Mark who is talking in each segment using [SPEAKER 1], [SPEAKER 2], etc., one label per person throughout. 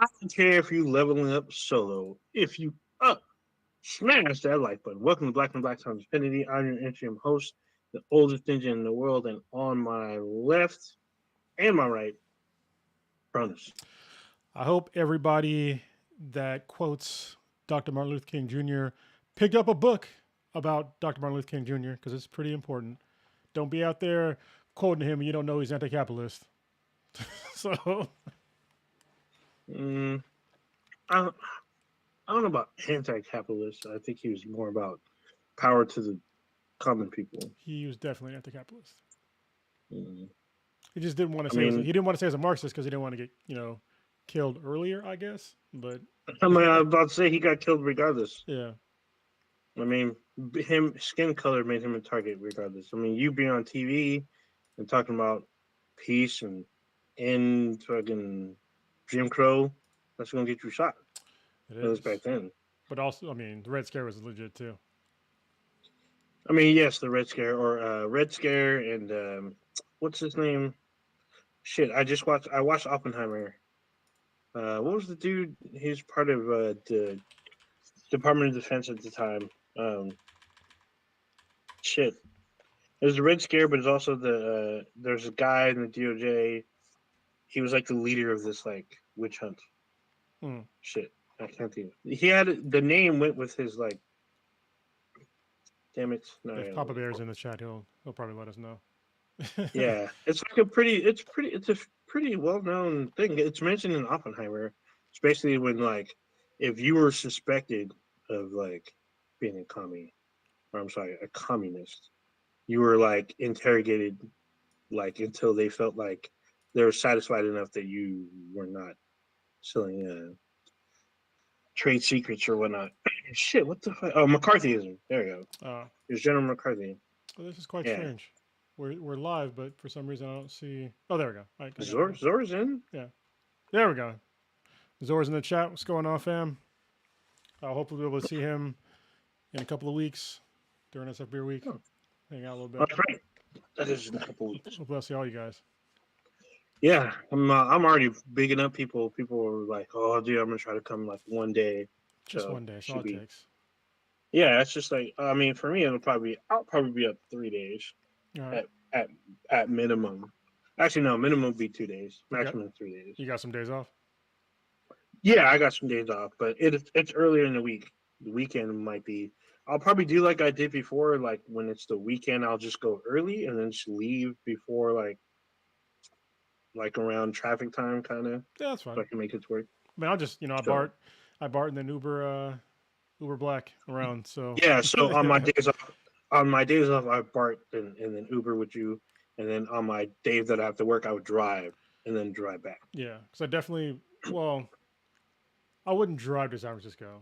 [SPEAKER 1] I don't care if you leveling up solo. If you up, smash that like button. Welcome to Black and Black Times Infinity. I'm your interim host, the oldest ninja in the world, and on my left and my right, Cronus.
[SPEAKER 2] I hope everybody that quotes Dr. Martin Luther King Jr. picked up a book about Dr. Martin Luther King Jr. because it's pretty important. Don't be out there quoting him and you don't know he's anti-capitalist. So
[SPEAKER 1] Mm, I, I don't know about anti-capitalist. I think he was more about power to the common people.
[SPEAKER 2] he was definitely anti-capitalist.
[SPEAKER 1] Mm.
[SPEAKER 2] He just didn't want to
[SPEAKER 1] I
[SPEAKER 2] say he
[SPEAKER 1] mean,
[SPEAKER 2] didn't want to say as a Marxist because he didn't want to get killed earlier, I guess. But
[SPEAKER 1] I was about to say he got killed regardless.
[SPEAKER 2] yeah,
[SPEAKER 1] I mean, him skin color made him a target regardless. I mean, you being on TV and talking about peace and end fucking Jim Crow, that's gonna get you shot.
[SPEAKER 2] it
[SPEAKER 1] That was back
[SPEAKER 2] is.
[SPEAKER 1] then.
[SPEAKER 2] But also, I mean, the Red Scare was legit too.
[SPEAKER 1] I mean, yes, the Red Scare or Red Scare and what's his name? Shit, I watched Oppenheimer. What was the dude? He's part of the Department of Defense at the time. Shit, there's the Red Scare, but it's also there's a guy in the DOJ. He was like the leader of this like witch hunt.
[SPEAKER 2] Mm.
[SPEAKER 1] Shit, I can't think. He had the name went with his like. Damn it! No, I
[SPEAKER 2] If
[SPEAKER 1] gotta
[SPEAKER 2] Papa
[SPEAKER 1] look.
[SPEAKER 2] Bear's in the chat, he'll probably let us know.
[SPEAKER 1] Yeah, it's like it's a pretty well known thing. It's mentioned in Oppenheimer. It's basically when like if you were suspected of like being a commie, or I'm sorry, a communist, you were like interrogated like until they felt like they were satisfied enough that you were not selling trade secrets or whatnot. Shit, what the fuck? Oh, McCarthyism. There you go.
[SPEAKER 2] uh,
[SPEAKER 1] There's General McCarthy.
[SPEAKER 2] well, this is quite
[SPEAKER 1] Yeah,
[SPEAKER 2] strange. We're live, but for some reason I don't see. Oh, there we go. I got it
[SPEAKER 1] Zor
[SPEAKER 2] now.
[SPEAKER 1] Zor's in.
[SPEAKER 2] Yeah, there we go. Zor's in the chat. What's going on, fam? Hopefully we'll be able to see him in a couple of weeks during SF Beer Week.
[SPEAKER 1] Oh,
[SPEAKER 2] Hang out a little bit.
[SPEAKER 1] that's right. That is in a couple weeks.
[SPEAKER 2] Hopefully I'll see all you guys.
[SPEAKER 1] Yeah, I'm already bigging up people. People are like, "Oh, dude, I'm gonna try to come like one day."
[SPEAKER 2] Just
[SPEAKER 1] So
[SPEAKER 2] one day. That's all
[SPEAKER 1] should
[SPEAKER 2] it
[SPEAKER 1] be.
[SPEAKER 2] takes.
[SPEAKER 1] Yeah, it's just like I mean, for me, I'll probably be up 3 days
[SPEAKER 2] All right.
[SPEAKER 1] at at at minimum. Actually, no, minimum would be 2 days.
[SPEAKER 2] You got
[SPEAKER 1] Maximum 3 days.
[SPEAKER 2] you got some days off.
[SPEAKER 1] Yeah, I got some days off, but it's earlier in the week. The weekend might be. I'll probably do like I did before. Like when it's the weekend, I'll just go early and then just leave before like around traffic time, kind of,
[SPEAKER 2] Yeah, that's
[SPEAKER 1] so
[SPEAKER 2] fine.
[SPEAKER 1] I can make it to work.
[SPEAKER 2] I mean, I'll just
[SPEAKER 1] So
[SPEAKER 2] I Bart and then Uber Black around. So
[SPEAKER 1] yeah, so on my days off, I BART and then Uber with you, and then on my days that I have to work, I would drive and then drive back.
[SPEAKER 2] yeah, because I definitely well, I wouldn't drive to San Francisco.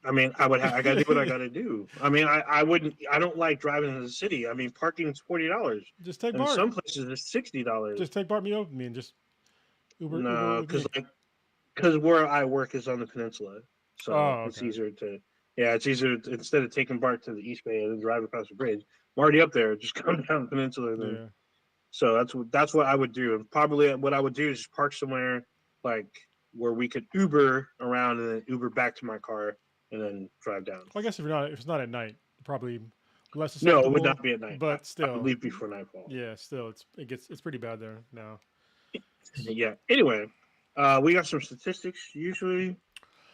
[SPEAKER 1] I mean, I got to do what I got to do. I mean, I wouldn't. I don't like driving in the city. I mean, parking's $40,
[SPEAKER 2] Just take
[SPEAKER 1] and in
[SPEAKER 2] Bart.
[SPEAKER 1] some places it's $60.
[SPEAKER 2] Just take Bart me over me and just Uber
[SPEAKER 1] No,
[SPEAKER 2] with me.
[SPEAKER 1] because where I work is on the peninsula, so
[SPEAKER 2] Oh,
[SPEAKER 1] it's
[SPEAKER 2] okay.
[SPEAKER 1] easier to. Yeah, it's easier instead of taking BART to the East Bay and then drive across the bridge. I'm already up there. Just come down the peninsula and then.
[SPEAKER 2] Yeah.
[SPEAKER 1] So that's what I would do. And probably what I would do is just park somewhere like where we could Uber around and then Uber back to my car and then drive down.
[SPEAKER 2] Well, I guess if it's not at night, probably less
[SPEAKER 1] No, it would
[SPEAKER 2] susceptible.
[SPEAKER 1] not be at night.
[SPEAKER 2] But
[SPEAKER 1] I would
[SPEAKER 2] still,
[SPEAKER 1] leave before nightfall.
[SPEAKER 2] yeah, still it's pretty bad there now.
[SPEAKER 1] Yeah. Anyway, we got some statistics usually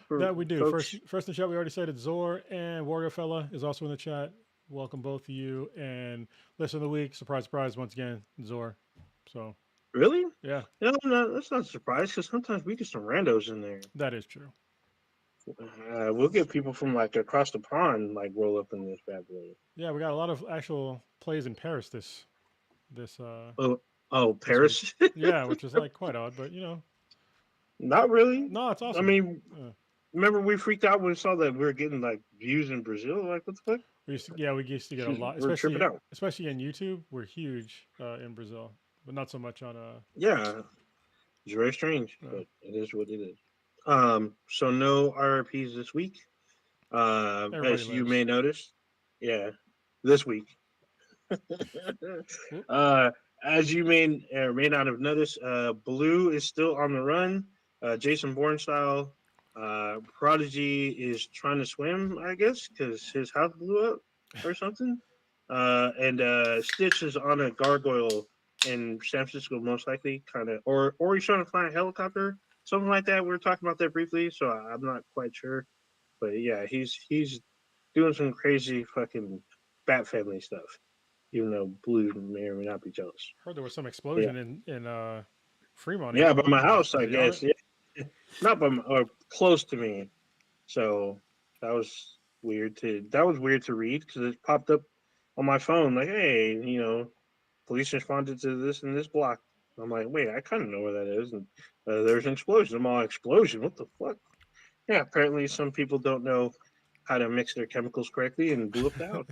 [SPEAKER 1] for
[SPEAKER 2] That we do.
[SPEAKER 1] folks.
[SPEAKER 2] First in the chat, we already said it. Zor and Warrior Fella is also in the chat. Welcome both of you. And listen of the week, surprise, surprise, once again, Zor. So
[SPEAKER 1] Really?
[SPEAKER 2] yeah,
[SPEAKER 1] That's not a surprise because sometimes we get some randos in there.
[SPEAKER 2] that is true.
[SPEAKER 1] We'll get people from like across the pond like roll up in this bad boy.
[SPEAKER 2] Yeah, we got a lot of actual plays in Paris this
[SPEAKER 1] Oh, oh,
[SPEAKER 2] this week.
[SPEAKER 1] Paris?
[SPEAKER 2] Yeah, which is like quite odd, but
[SPEAKER 1] Not really.
[SPEAKER 2] no, it's
[SPEAKER 1] I
[SPEAKER 2] awesome.
[SPEAKER 1] mean, remember we freaked out when we saw that we were getting like views in Brazil? Like, what the fuck?
[SPEAKER 2] We used to get a lot,
[SPEAKER 1] We're tripping out.
[SPEAKER 2] especially in YouTube. We're huge in Brazil, but not so much on
[SPEAKER 1] Yeah, it's very strange,
[SPEAKER 2] uh
[SPEAKER 1] but it is what it is. So no RRPs this week.
[SPEAKER 2] everybody
[SPEAKER 1] As you may
[SPEAKER 2] lives.
[SPEAKER 1] notice, yeah, this week. uh, as you may or may not have noticed, Blue is still on the run. Jason Bourne style. Prodigy is trying to swim, I guess, because his house blew up or something. And Stitch is on a gargoyle in San Francisco, most likely, kind of, or he's trying to fly a helicopter, something like that. We were talking about that briefly, so I'm not quite sure. But yeah, he's doing some crazy fucking Bat Family stuff, even though Blue may or may not be jealous.
[SPEAKER 2] Heard there was some
[SPEAKER 1] Yeah,
[SPEAKER 2] explosion in Fremont.
[SPEAKER 1] yeah, by my house,
[SPEAKER 2] Was
[SPEAKER 1] I
[SPEAKER 2] it your
[SPEAKER 1] guess. Yeah, not by my, or close to me. So that was that was weird to read because it popped up on my phone like, hey, police responded to this in this block. I'm like, wait, I kind of know where that is, and there's an explosion. I'm all explosion. What the fuck? Yeah, apparently some people don't know how to mix their chemicals correctly and blew up the house.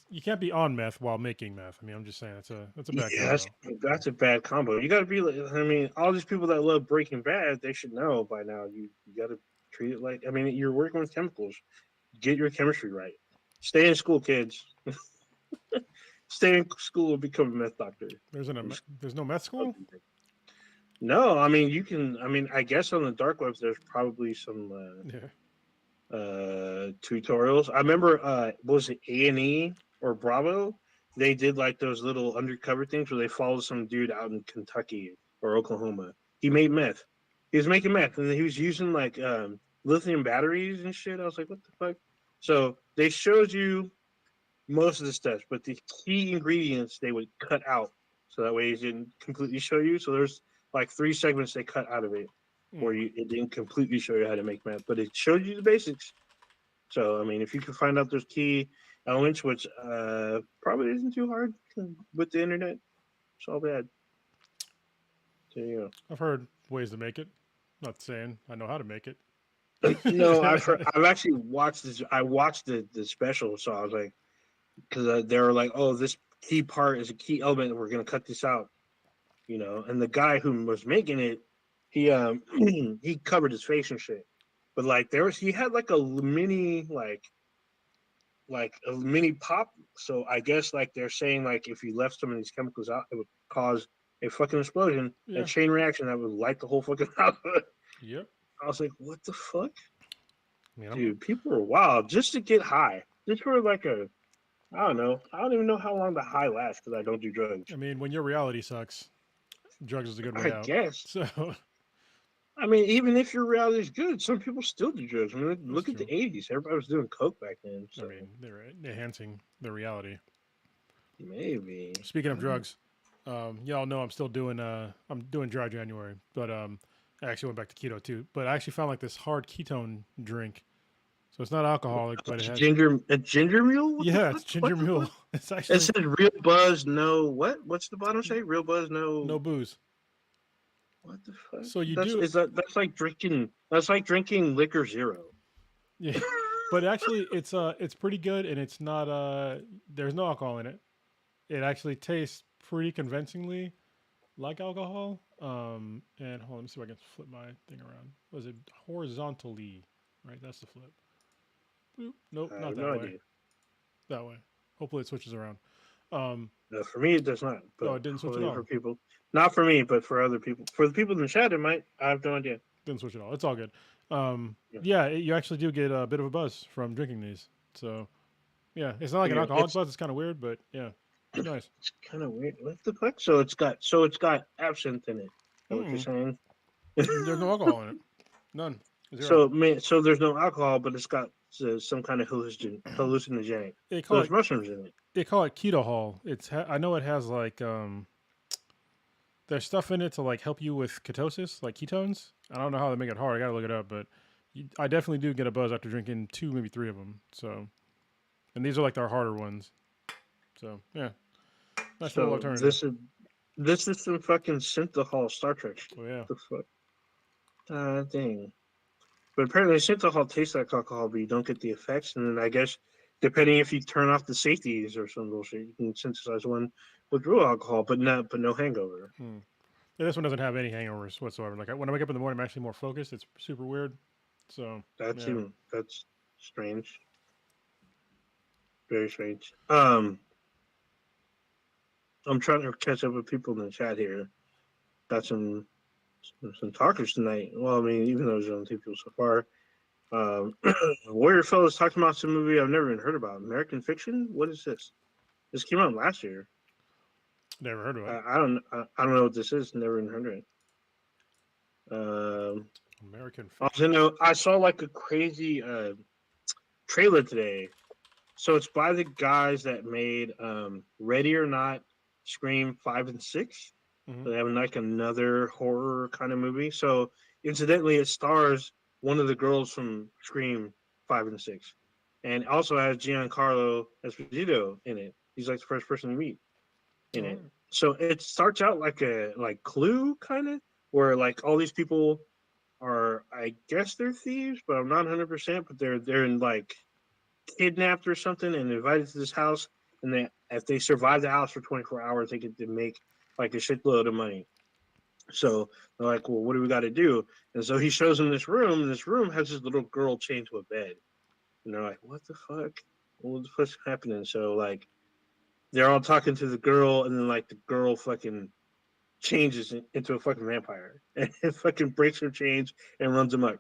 [SPEAKER 2] You can't be on meth while making meth. I mean, I'm just saying that's a bad
[SPEAKER 1] Yeah,
[SPEAKER 2] combo.
[SPEAKER 1] that's a bad combo. You got to be like, I mean, all these people that love Breaking Bad, they should know by now. You got to treat it like, I mean, you're working with chemicals. Get your chemistry right. Stay in school, kids. Stay in school and become a meth doctor.
[SPEAKER 2] There's no meth school.
[SPEAKER 1] No, I mean you can. I mean, I guess on the dark webs there's probably some
[SPEAKER 2] Yeah.
[SPEAKER 1] tutorials. I remember was it A&E or Bravo? They did like those little undercover things where they followed some dude out in Kentucky or Oklahoma. He made meth. He was making meth and he was using like lithium batteries and shit. I was like, what the fuck? So they showed you most of the steps, but the key ingredients they would cut out so that way it didn't completely show you. So there's like 3 segments they cut out of it where it didn't completely show you how to make meth, but it showed you the basics. So I mean, if you can find out those key elements, which probably isn't too hard with the internet, it's all bad. So you
[SPEAKER 2] I've heard ways to make it. Not saying I know how to make it.
[SPEAKER 1] no, I've actually watched this. I watched the special, so I was like, because they were like, oh, this key part is a key element. We're gonna cut this out, And the guy who was making it, he he covered his face and shit. But like he had like a mini like a mini pop. So I guess like they're saying like if you left some of these chemicals out, it would cause a fucking explosion, a
[SPEAKER 2] Yeah.
[SPEAKER 1] chain reaction that would light the whole fucking house.
[SPEAKER 2] Yep.
[SPEAKER 1] I was like, what the fuck,
[SPEAKER 2] I mean,
[SPEAKER 1] dude? People are wild just to get high, just for like a. I don't know. I don't even know how long the high lasts because I don't do drugs.
[SPEAKER 2] I mean, when your reality sucks, drugs is a good way
[SPEAKER 1] I
[SPEAKER 2] out.
[SPEAKER 1] guess.
[SPEAKER 2] So
[SPEAKER 1] I mean, even if your reality is good, some people still do drugs. I mean,
[SPEAKER 2] that's
[SPEAKER 1] look at the
[SPEAKER 2] true.
[SPEAKER 1] '80s. Everybody was doing coke back then.
[SPEAKER 2] I
[SPEAKER 1] So
[SPEAKER 2] mean, they're enhancing the reality.
[SPEAKER 1] maybe.
[SPEAKER 2] Speaking of drugs, y'all know I'm doing dry January, but I actually went back to keto too. But I actually found like this hard ketone drink. So it's not alcoholic, but it has
[SPEAKER 1] A ginger mule? What the
[SPEAKER 2] yeah,
[SPEAKER 1] fuck?
[SPEAKER 2] it's ginger
[SPEAKER 1] What the
[SPEAKER 2] mule.
[SPEAKER 1] fuck?
[SPEAKER 2] It's
[SPEAKER 1] It
[SPEAKER 2] actually
[SPEAKER 1] said real buzz, no what? What's the bottom say? Real buzz,
[SPEAKER 2] no
[SPEAKER 1] no.
[SPEAKER 2] booze.
[SPEAKER 1] What the fuck?
[SPEAKER 2] So you do
[SPEAKER 1] That's like drinking liquor zero.
[SPEAKER 2] yeah. But actually it's pretty good and it's not there's no alcohol in it. It actually tastes pretty convincingly like alcohol. And hold on, let me see if I can flip my thing around. Was it horizontally? Right, that's the flip. Boop. Nope,
[SPEAKER 1] I
[SPEAKER 2] not
[SPEAKER 1] have no
[SPEAKER 2] that way.
[SPEAKER 1] idea.
[SPEAKER 2] That way. Hopefully it switches around. Um,
[SPEAKER 1] For me, it does not.
[SPEAKER 2] oh,
[SPEAKER 1] But
[SPEAKER 2] it didn't switch at
[SPEAKER 1] hopefully for
[SPEAKER 2] all.
[SPEAKER 1] people, not for me, but for other people. For the people in the chat, it might. I have no idea.
[SPEAKER 2] Didn't switch at all. It's all good.
[SPEAKER 1] Yeah.
[SPEAKER 2] Yeah, you actually do get a bit of a buzz from drinking these. So yeah, it's not like an alcoholic
[SPEAKER 1] It's
[SPEAKER 2] buzz. It's kind of weird, but yeah, it's nice.
[SPEAKER 1] it's kind of weird. What the fuck? So it's got absinthe in it. Is that what you're
[SPEAKER 2] Mm-mm.
[SPEAKER 1] saying?
[SPEAKER 2] There's no alcohol in it. None. Zero.
[SPEAKER 1] So there's no alcohol, but it's got some kind of hallucinogenic.
[SPEAKER 2] They
[SPEAKER 1] So
[SPEAKER 2] call
[SPEAKER 1] there's
[SPEAKER 2] it
[SPEAKER 1] mushrooms in it.
[SPEAKER 2] they call it keto hall. I know it has like there's stuff in it to like help you with ketosis, like ketones. I don't know how they make it hard. I gotta look it up, but I definitely do get a buzz after drinking 2, maybe 3 of them. So, and these are like our harder ones. So yeah, nice little
[SPEAKER 1] So
[SPEAKER 2] alternative.
[SPEAKER 1] this is some fucking synthahol Star Trek shit.
[SPEAKER 2] Oh yeah,
[SPEAKER 1] What the fuck? Dang. But apparently synthahol tastes like alcohol, but you don't get the effects. And then I guess depending if you turn off the safeties or some bullshit, you can synthesize one with real alcohol, but no hangover.
[SPEAKER 2] hmm. Yeah, this one doesn't have any hangovers whatsoever. Like when I wake up in the morning, I'm actually more focused. It's super weird. So yeah,
[SPEAKER 1] That's strange. Very strange. I'm trying to catch up with people in the chat here. Got some some talkers tonight. Well, I mean, even though there's only 2 people so far. Warrior Fellows talking about some movie I've never even heard about. American Fiction? What is this? This came out last year.
[SPEAKER 2] Never heard of it.
[SPEAKER 1] I don't know what this is. Never even heard of it.
[SPEAKER 2] American
[SPEAKER 1] Also, I saw like a crazy trailer today. So it's by the guys that made Ready or Not, Scream 5 and 6.
[SPEAKER 2] Mm-hmm.
[SPEAKER 1] So they have like another horror kind of movie. So incidentally, it stars one of the girls from Scream 5 and 6, and also has Giancarlo Esposito in it. He's like the first person you meet in it. So it starts out like a Clue kind of, where like all these people are, I guess they're thieves, but I'm not 100%. But they're in like kidnapped or something and invited to this house, and if they survive the house for 24 hours, they get to make like a shitload of money. So they're like, well, what do we got to do? And so he shows them this room, and this room has this little girl chained to a bed. And they're like, what the fuck? What the fuck's happening? So like, they're all talking to the girl, and then like the girl fucking changes into a fucking vampire, and it fucking breaks her chains and runs amok.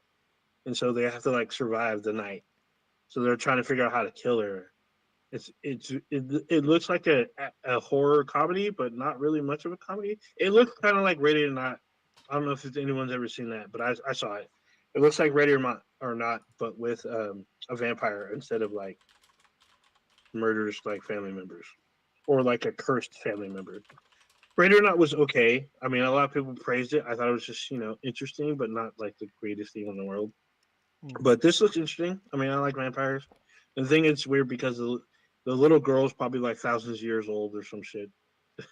[SPEAKER 1] And so they have to like survive the night. So they're trying to figure out how to kill her. It looks like a horror comedy, but not really much of a comedy. It looks kind of like Ready or Not. I don't know if anyone's ever seen that, but I saw it. It looks like Ready or Not, but with a vampire instead of like murders like family members or like a cursed family member. Ready or Not was okay. I mean, a lot of people praised it. I thought it was just interesting, but not like the greatest thing in the world. But this looks interesting. I mean, I like vampires. The thing is weird because the little girl's probably like thousands of years old or some shit.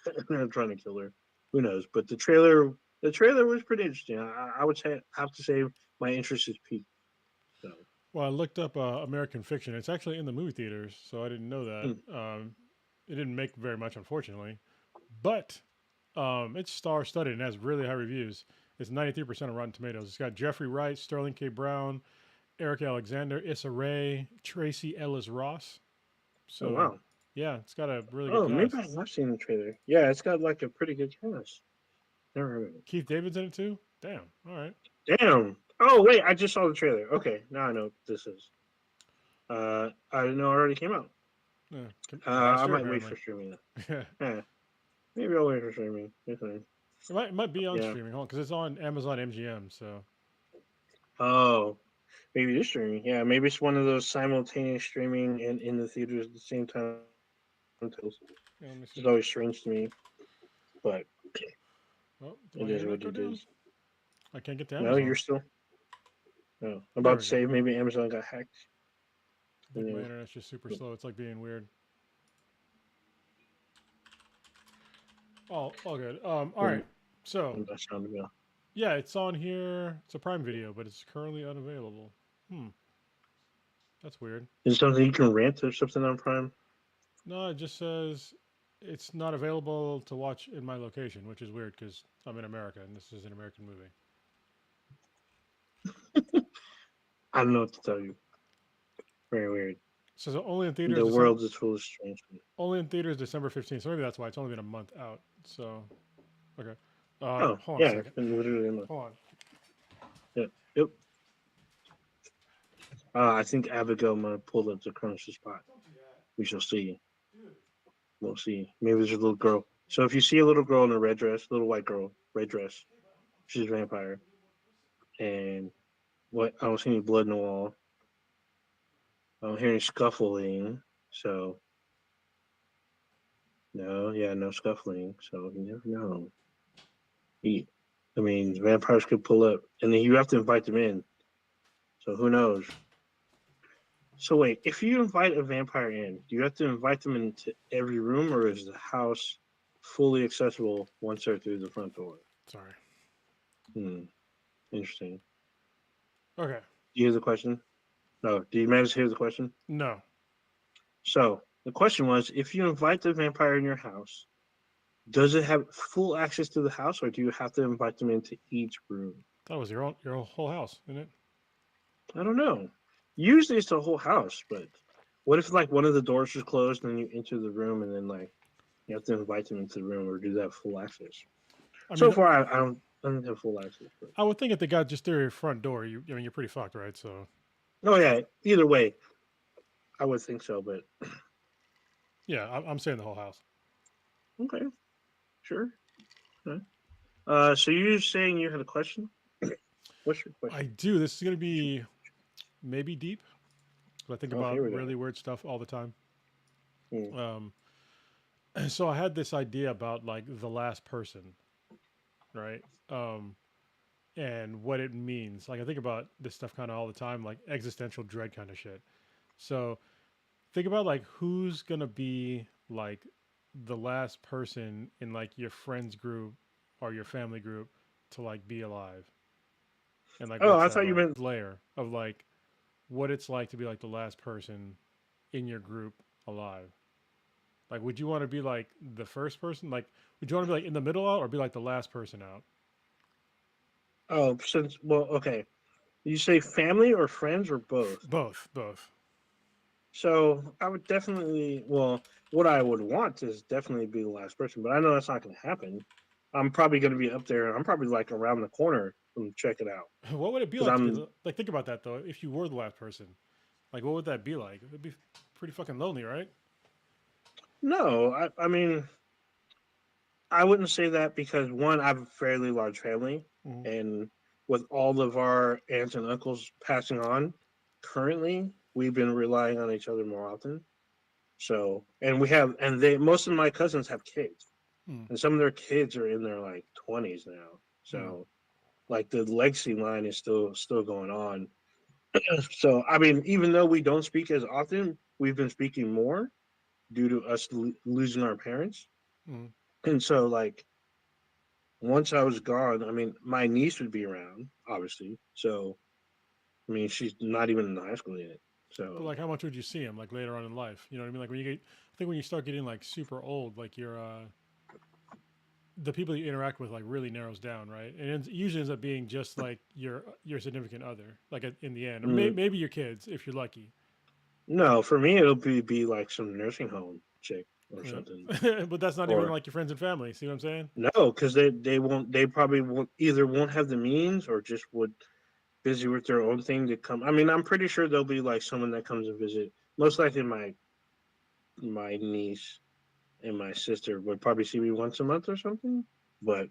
[SPEAKER 1] And they're trying to kill her. Who knows? But the trailer was pretty interesting. I would have to say my interest is peaked. So.
[SPEAKER 2] Well, I looked up American Fiction. It's actually in the movie theaters, so I didn't know that. It didn't make very much, unfortunately, but it's star-studded and has really high reviews. It's 93% on Rotten Tomatoes. It's got Jeffrey Wright, Sterling K. Brown, Eric Alexander, Issa Rae, Tracy Ellis Ross. So,
[SPEAKER 1] wow.
[SPEAKER 2] Yeah, it's got a really
[SPEAKER 1] good
[SPEAKER 2] cast.
[SPEAKER 1] Maybe I have seen the trailer. Yeah, it's got like a pretty good cast. Never heard of it.
[SPEAKER 2] Keith David's in it too? Damn. All right.
[SPEAKER 1] Damn. Oh, wait, I just saw the trailer. Okay, now I know what this is. I didn't know it already came out.
[SPEAKER 2] Yeah,
[SPEAKER 1] I might wait for streaming. Yeah. Maybe I'll wait for streaming.
[SPEAKER 2] It might be on streaming, because it's on Amazon MGM, so.
[SPEAKER 1] Oh, maybe it's streaming. Yeah, maybe it's one of those simultaneous streaming and in the theaters at the same time.
[SPEAKER 2] Yeah,
[SPEAKER 1] it's always strange to me, but
[SPEAKER 2] it is what it is. I can't get to Amazon.
[SPEAKER 1] No, you're still. No, I'm about to say maybe Amazon got hacked.
[SPEAKER 2] My internet's just super slow. It's like being weird. All good. All right. So. Yeah, it's on here. It's a Prime Video, but it's currently unavailable. That's weird.
[SPEAKER 1] Is it something you can rent or something on Prime?
[SPEAKER 2] No, it just says it's not available to watch in my location, which is weird because I'm in America and this is an American movie.
[SPEAKER 1] I don't know what to tell you. Very weird.
[SPEAKER 2] So only in theaters.
[SPEAKER 1] The world is full of strange.
[SPEAKER 2] Only in theaters December 15th. So maybe that's why it's only been a month out. So, okay.
[SPEAKER 1] Hold on a second. It's been literally a month.
[SPEAKER 2] Hold on.
[SPEAKER 1] Yep. I think Abigail might have pulled up the currency spot. We shall see. We'll see. Maybe there's a little girl. So if you see a little girl in a red dress, little white girl, red dress, she's a vampire. And what? I don't see any blood in the wall. I'm hearing scuffling. So no scuffling. So you never know. Vampires could pull up, and then you have to invite them in. So who knows? So wait, if you invite a vampire in, do you have to invite them into every room, or is the house fully accessible once they're through the front door?
[SPEAKER 2] Sorry.
[SPEAKER 1] Interesting.
[SPEAKER 2] Okay.
[SPEAKER 1] Do you hear the question? No. Do you manage to hear the question?
[SPEAKER 2] No.
[SPEAKER 1] So the question was, if you invite the vampire in your house, does it have full access to the house, or do you have to invite them into each room?
[SPEAKER 2] That was your whole house, isn't it?
[SPEAKER 1] I don't know. Usually it's the whole house, but what if like one of the doors is closed and then you enter the room and then like you have to invite them into the room, or do that full access? So far, I don't. Uneventful access. But...
[SPEAKER 2] I would think if they got just through your front door, I mean, you're pretty fucked, right? So.
[SPEAKER 1] Oh yeah. Either way, I would think so. But
[SPEAKER 2] Yeah, I'm saying the whole house.
[SPEAKER 1] okay, sure. Okay. So you're saying you had a question? What's your
[SPEAKER 2] I
[SPEAKER 1] question?
[SPEAKER 2] do. This is gonna be maybe deep. I think
[SPEAKER 1] Oh,
[SPEAKER 2] about
[SPEAKER 1] here we go.
[SPEAKER 2] really weird stuff all the time.
[SPEAKER 1] Hmm.
[SPEAKER 2] Um, so I had this idea about like the last person, right? Um, and what it means. Like I think about this stuff kind of all the time, like existential dread kind of shit. So think about like who's gonna be like the last person in like your friends group or your family group to like be alive, and like
[SPEAKER 1] Oh,
[SPEAKER 2] what's
[SPEAKER 1] I
[SPEAKER 2] that
[SPEAKER 1] thought you
[SPEAKER 2] like
[SPEAKER 1] meant.
[SPEAKER 2] layer of like what it's like to be like the last person in your group alive. Like, would you want to be like the first person? Like, would you want to be like in the middle out or be like the last person out?
[SPEAKER 1] Oh, since well, okay. You say family or friends or both?
[SPEAKER 2] Both, both.
[SPEAKER 1] So I would definitely. Well, what I would want is definitely be the last person, but I know that's not going to happen. I'm probably going to be up there. I'm probably like around the corner from check it out
[SPEAKER 2] What would it be
[SPEAKER 1] because
[SPEAKER 2] like to be
[SPEAKER 1] I'm.
[SPEAKER 2] like? Think about that though. If you were the last person, like, what would that be like? It'd be pretty fucking lonely, right?
[SPEAKER 1] No, I mean, I wouldn't say that because one, I have a fairly large family,
[SPEAKER 2] Mm-hmm.
[SPEAKER 1] and with all of our aunts and uncles passing on, currently we've been relying on each other more often. So, and we have, and they most of my cousins have kids, and some of their kids are in their like 20s now.
[SPEAKER 2] Mm-hmm.
[SPEAKER 1] So, like the legacy line is still going on. So, I mean, even though we don't speak as often, we've been speaking more due to us losing our parents.
[SPEAKER 2] Mm-hmm.
[SPEAKER 1] And so, like, once I was gone, I mean, my niece would be around, obviously. So, I mean, she's not even in high school yet.
[SPEAKER 2] But
[SPEAKER 1] So,
[SPEAKER 2] like, how much would you see him like later on in life? You know what I mean? Like when you get, I think when you start getting like super old, like you're the people you interact with like really narrows down, right? And it usually ends up being just like your significant other, like in the end, or
[SPEAKER 1] mm,
[SPEAKER 2] maybe your kids if you're lucky.
[SPEAKER 1] no, for me, it'll be like some nursing home chick or something.
[SPEAKER 2] Yeah. But that's not even
[SPEAKER 1] Or
[SPEAKER 2] like your friends and family. See what I'm saying?
[SPEAKER 1] no, because they probably won't either won't have the means or just would busy with their own thing to come. I mean, I'm pretty sure there'll be like someone that comes and visit. Most likely, my niece and my sister would probably see me once a month or something. But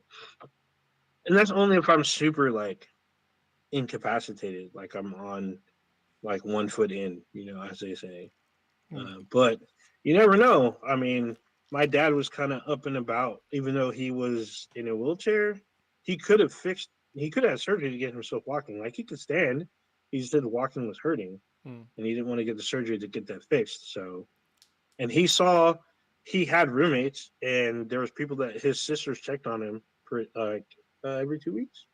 [SPEAKER 1] and that's only if I'm super like incapacitated, like I'm on like 1 foot in, as they say.
[SPEAKER 2] Hmm.
[SPEAKER 1] But you never know. I mean, my dad was kind of up and about, even though he was in a wheelchair. He could have fixed. He could have had surgery to get himself walking. Like he could stand. He just said walking was hurting,
[SPEAKER 2] Hmm.
[SPEAKER 1] and he didn't want to get the surgery to get that fixed. So, and he saw he had roommates, and there was people that his sisters checked on him for every 2 weeks.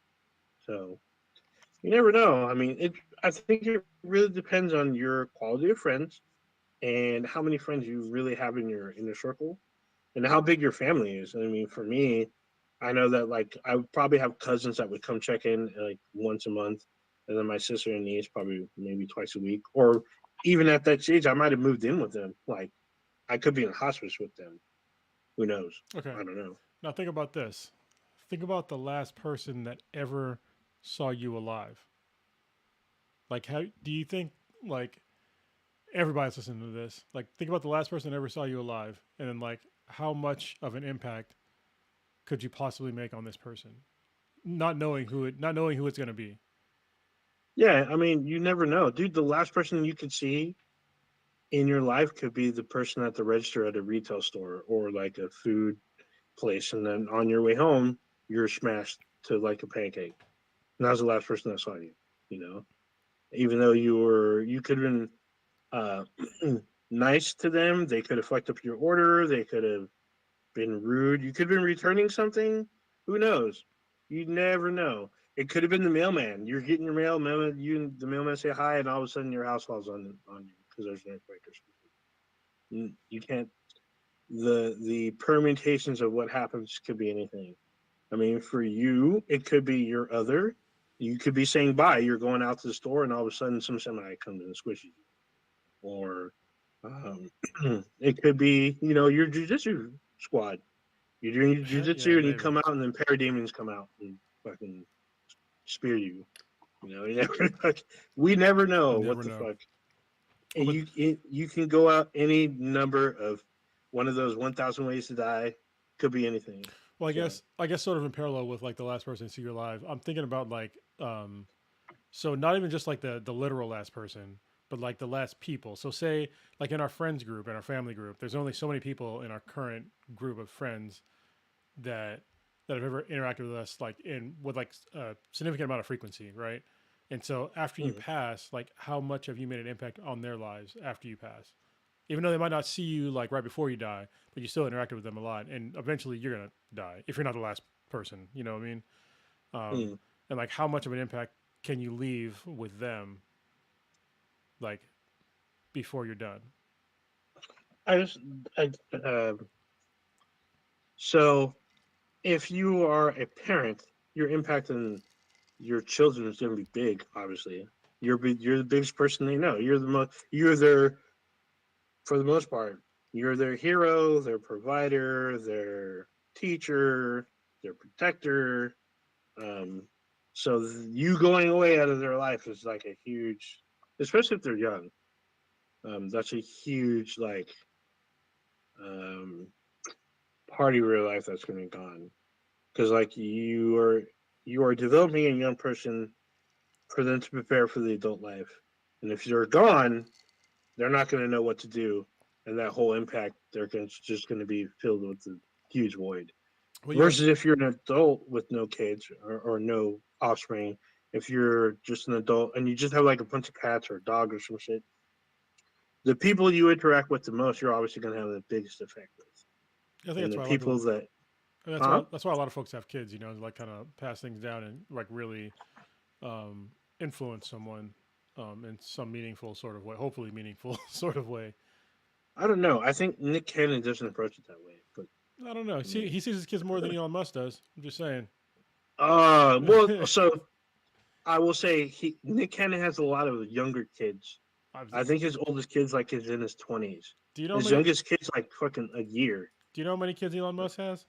[SPEAKER 1] So you never know. I mean, I think it really depends on your quality of friends and how many friends you really have in your inner circle and how big your family is. I mean, for me, I know that like I would probably have cousins that would come check in like once a month, and then my sister and niece probably maybe twice a week, or even at that stage, I might have moved in with them. Like I could be in hospice with them. Who knows?
[SPEAKER 2] Okay.
[SPEAKER 1] I don't know.
[SPEAKER 2] Now think about this. Think about the last person that ever saw you alive. Like, how do you think? Like, everybody's listening to this. Like, think about the last person that ever saw you alive, and then like how much of an impact could you possibly make on this person, not knowing who it's gonna be.
[SPEAKER 1] Yeah, I mean, you never know, dude. The last person you could see in your life could be the person at the register at a retail store or like a food place, and then on your way home, you're smashed to like a pancake. And that was the last person that saw you. You know, even though you could have been uh, nice to them, they could have fucked up your order. They could have been rude. You could have been returning something. Who knows? You never know. It could have been the mailman. You're getting your mailman. You and the mailman say hi, and all of a sudden your house falls on you because there's an earthquake or something. You can't. The permutations of what happens could be anything. I mean, for you, it could be your other. You could be saying bye. You're going out to the store, and all of a sudden, some semi comes and squishes you. Or um, it could be, your jujitsu squad. You're doing
[SPEAKER 2] Yeah,
[SPEAKER 1] jujitsu, and you come
[SPEAKER 2] maybe.
[SPEAKER 1] out, and then parademons come out and fucking spear you. You know, you never, like, we never know
[SPEAKER 2] You
[SPEAKER 1] what
[SPEAKER 2] never
[SPEAKER 1] the
[SPEAKER 2] know.
[SPEAKER 1] fuck.
[SPEAKER 2] Well,
[SPEAKER 1] And you can go out any number of one of those 1,000 ways to die. Could be anything.
[SPEAKER 2] well,
[SPEAKER 1] So,
[SPEAKER 2] I guess sort of in parallel with like the last person to see your live, I'm thinking about like so not even just like the literal last person, but like the last people. So say like in our friends group, in our family group, there's only so many people in our current group of friends that have ever interacted with us like in with like a significant amount of frequency, right? And so after you
[SPEAKER 1] mm,
[SPEAKER 2] pass, like how much have you made an impact on their lives after you pass? Even though they might not see you like right before you die, but you still interacted with them a lot, and eventually you're gonna die if you're not the last person. You know what I mean? Um,
[SPEAKER 1] mm.
[SPEAKER 2] and like how much of an impact can you leave with them, like before you're done?
[SPEAKER 1] I just, I, so if you are a parent, your impact on your children is going to be big. Obviously, you're the biggest person they know. You're the most. You're their, for the most part. You're their hero, their provider, their teacher, their protector. Um, so you going away out of their life is like a huge, especially if they're young. That's a huge like um, part of your life that's going to be gone, because like you are developing a young person for them to prepare for the adult life, and if you're gone, they're not going to know what to do, and that whole impact just going to be filled with a huge void.
[SPEAKER 2] Well, you guys,
[SPEAKER 1] Versus if you're an adult with no kids or no offspring, if you're just an adult and you just have like a bunch of cats or a dog or some shit, the people you interact with the most, you're obviously going to have the biggest effect with.
[SPEAKER 2] I think
[SPEAKER 1] And
[SPEAKER 2] that's
[SPEAKER 1] the
[SPEAKER 2] why like
[SPEAKER 1] people that, huh?
[SPEAKER 2] that's why a lot of folks have kids. You know, like kind of pass things down and like really um, influence someone in some meaningful sort of way, hopefully meaningful sort of way.
[SPEAKER 1] I don't know. I think Nick Cannon doesn't approach it that way. But
[SPEAKER 2] I don't know.
[SPEAKER 1] I
[SPEAKER 2] See,
[SPEAKER 1] mean,
[SPEAKER 2] he sees his kids more than Elon Musk does. I'm just saying.
[SPEAKER 1] well, so I will say Nick Cannon has a lot of younger kids.
[SPEAKER 2] I've,
[SPEAKER 1] I think his oldest kid's like is in his 20s.
[SPEAKER 2] do you know how
[SPEAKER 1] His
[SPEAKER 2] many?
[SPEAKER 1] youngest kid's like fucking a year.
[SPEAKER 2] Do you know how many kids Elon Musk has?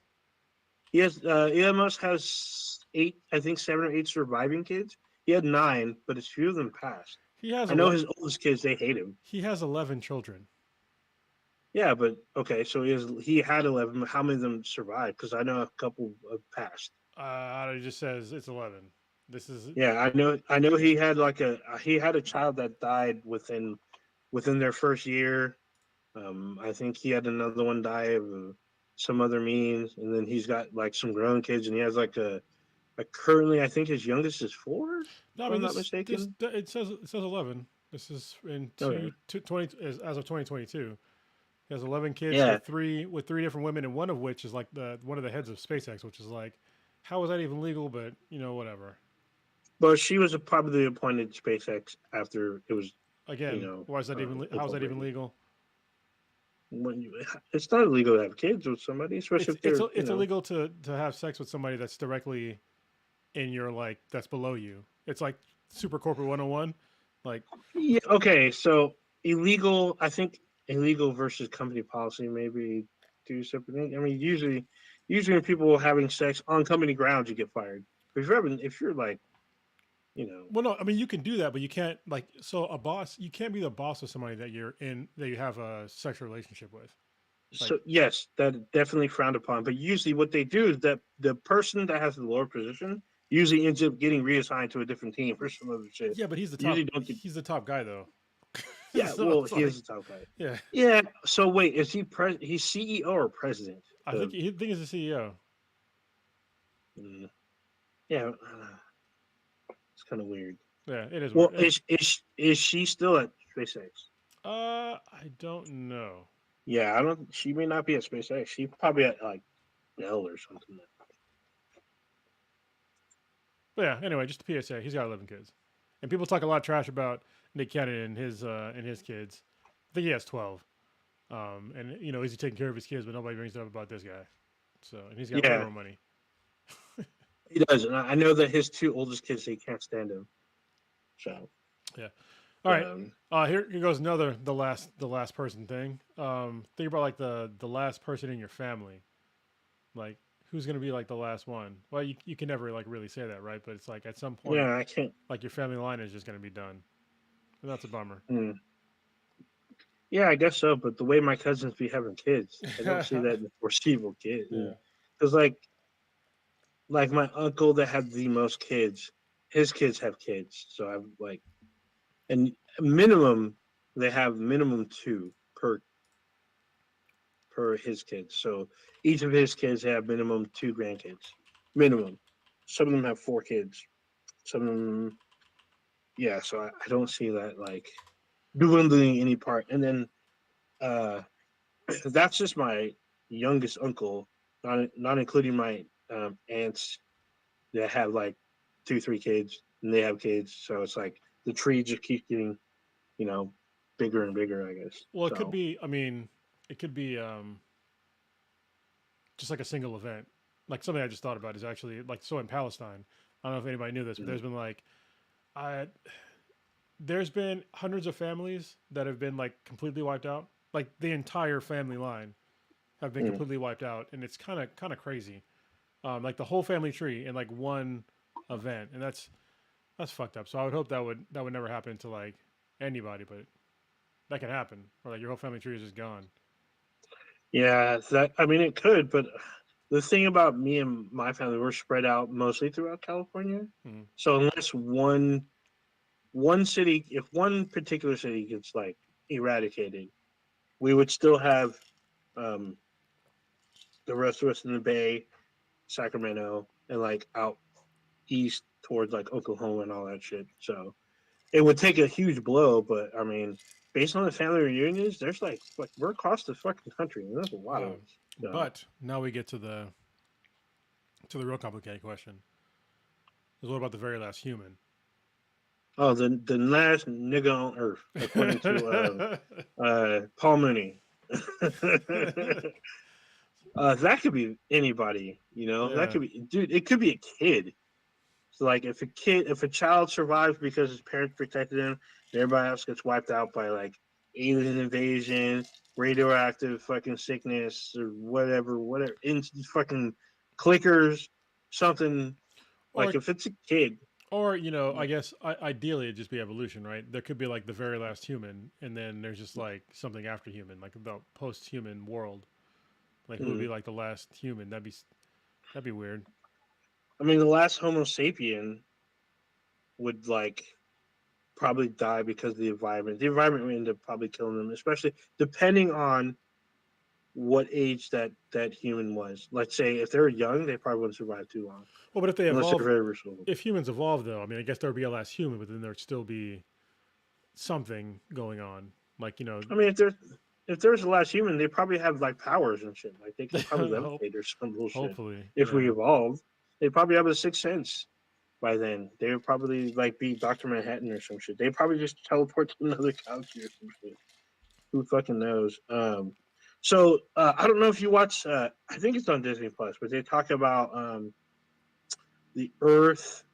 [SPEAKER 1] He has Elon Musk has eight, I think 7 or 8 surviving kids. He had 9, but a few of them passed.
[SPEAKER 2] He has
[SPEAKER 1] I know his oldest kids, they hate him.
[SPEAKER 2] he has 11 children.
[SPEAKER 1] Yeah, but okay, so he had 11. How many of them survived? Because I know a couple have passed.
[SPEAKER 2] It just says it's 11. This is
[SPEAKER 1] Yeah, I know he had like he had a child that died within their first year. I think he had another one die of some other means, and then he's got like some grown kids, and he has like a currently I think his youngest is 4,
[SPEAKER 2] no.
[SPEAKER 1] if
[SPEAKER 2] I
[SPEAKER 1] I'm
[SPEAKER 2] mean
[SPEAKER 1] not
[SPEAKER 2] this
[SPEAKER 1] mistaken.
[SPEAKER 2] it says 11. This is in
[SPEAKER 1] Okay.
[SPEAKER 2] 20 as of 2022. He has 11 kids
[SPEAKER 1] Yeah,
[SPEAKER 2] with three different women, and one of which is like the one of the heads of SpaceX, which is like, how is that even legal? But you know, whatever.
[SPEAKER 1] but she was probably appointed SpaceX after it was,
[SPEAKER 2] Again, why is that even? How is that even
[SPEAKER 1] incorporated.
[SPEAKER 2] legal?
[SPEAKER 1] When it's not illegal to have kids with somebody, especially if they're
[SPEAKER 2] It's illegal to have sex with somebody that's directly in your like that's below you. It's like super corporate 101. Like,
[SPEAKER 1] yeah. Okay, so illegal. I think illegal versus company policy maybe two separate things. I mean, usually when people are having sex on company grounds, you get fired. But if you're like, you know,
[SPEAKER 2] well, no, I mean you can do that, but you can't like so a boss. You can't be the boss of somebody that you have a sexual relationship with. Like,
[SPEAKER 1] so yes, that definitely frowned upon. But usually, what they do is that the person that has the lower position usually ends up getting reassigned to a different team or some other shit.
[SPEAKER 2] yeah, but he's the top.
[SPEAKER 1] Usually, don't get.
[SPEAKER 2] He's the top guy though.
[SPEAKER 1] Yeah,
[SPEAKER 2] So
[SPEAKER 1] well,
[SPEAKER 2] it's
[SPEAKER 1] he
[SPEAKER 2] like,
[SPEAKER 1] is the top guy.
[SPEAKER 2] yeah,
[SPEAKER 1] Yeah. So wait, is he's CEO or president?
[SPEAKER 2] I think he's the CEO.
[SPEAKER 1] Mm, yeah, it's kind of weird.
[SPEAKER 2] Yeah, it is
[SPEAKER 1] Well,
[SPEAKER 2] weird.
[SPEAKER 1] is she still at SpaceX?
[SPEAKER 2] I don't know.
[SPEAKER 1] Yeah, I don't. She may not be at SpaceX. She probably at like Dell or something.
[SPEAKER 2] But yeah, anyway, just a PSA. He's got 11 kids, and people talk a lot of trash about Nick Cannon and his kids. I think he has 12. And you know, is he taking care of his kids? But nobody brings up about this guy. So, and he's got way
[SPEAKER 1] Yeah,
[SPEAKER 2] more money.
[SPEAKER 1] he does, and I know that his 2 oldest kids they can't stand him. So,
[SPEAKER 2] Yeah. All right.
[SPEAKER 1] um,
[SPEAKER 2] Here goes another the last person thing. Think about like the last person in your family. Like who's going to be like the last one? Well, you can never like really say that, right? But it's like at some point,
[SPEAKER 1] Yeah, I can't.
[SPEAKER 2] like your family line is just going to be done, and that's a bummer.
[SPEAKER 1] Mm, yeah, I guess so. But the way my cousins be having kids, I don't see that in the foreseeable kid.
[SPEAKER 2] Yeah.
[SPEAKER 1] Because like my uncle that had the most kids, his kids have kids. So I'm like, and minimum they have minimum two per his kids. So each of his kids have minimum two grandkids, minimum. Some of them have four kids. Some of them, yeah. So I don't see that like dwindling any part. And then uh, that's just my youngest uncle, not including my aunts that have like two, three kids, and they have kids. So it's like the tree just keeps getting, you know, bigger and bigger, I guess.
[SPEAKER 2] Well, it could
[SPEAKER 1] So
[SPEAKER 2] be. I mean, it could be just like a single event. Like something I just thought about is actually like so in Palestine. I don't know if anybody knew this, but
[SPEAKER 1] mm,
[SPEAKER 2] there's been like, I there's been hundreds of families that have been like completely wiped out. Like the entire family line have been
[SPEAKER 1] mm.
[SPEAKER 2] completely wiped out, and it's kind of crazy. Like the whole family tree in like one event, and that's fucked up. So I would hope that would never happen to like anybody, but that can happen, or like your whole family tree is just gone.
[SPEAKER 1] Yeah, that I mean it could, but the thing about me and my family, we're spread out mostly throughout California.
[SPEAKER 2] Mm-hmm.
[SPEAKER 1] So unless one city, if one particular city gets like eradicated, we would still have um, the rest of us in the Bay, Sacramento, and like out east towards like Oklahoma and all that shit. So it would take a huge blow, but I mean, based on the family reunions, there's like we're across the fucking country, and there's a lot of
[SPEAKER 2] Yeah,
[SPEAKER 1] us. So
[SPEAKER 2] but now we get to the real complicated question: is what about the very last human?
[SPEAKER 1] oh, the last nigga on earth, according to Paul Mooney. That could be anybody, you know. That
[SPEAKER 2] Yeah.
[SPEAKER 1] could be, dude. It could be a kid. So, like, if a child survives because his parents protected him, and everybody else gets wiped out by like alien invasion, radioactive fucking sickness, or whatever, in fucking clickers, something.
[SPEAKER 2] Or
[SPEAKER 1] Like, if it's a kid,
[SPEAKER 2] or I guess ideally it'd just be evolution, right? There could be like the very last human, and then there's just like something after human, like the post-human world. Like who would
[SPEAKER 1] mm,
[SPEAKER 2] be like the last human? That'd be weird.
[SPEAKER 1] I mean, the last Homo sapien would like probably die because of the environment. The environment would end up probably killing them, especially depending on what age that human was. Let's say if they were young, they probably wouldn't survive too long,
[SPEAKER 2] Well, but if they
[SPEAKER 1] unless they're
[SPEAKER 2] evolve,
[SPEAKER 1] very resourceful.
[SPEAKER 2] if humans evolve, though, I mean, I guess there would be a last human, but then there'd still be something going on. Like
[SPEAKER 1] I mean, if there's a last human, they probably have like powers and shit. Like they can probably
[SPEAKER 2] hope,
[SPEAKER 1] levitate or some bullshit.
[SPEAKER 2] hopefully,
[SPEAKER 1] If we
[SPEAKER 2] yeah.
[SPEAKER 1] evolved, they probably have a sixth sense by then. They would probably like be Doctor Manhattan or some shit. They probably just teleport to another galaxy or some shit. Who fucking knows? So I don't know if you watch. I think it's on Disney Plus, but they talk about the Earth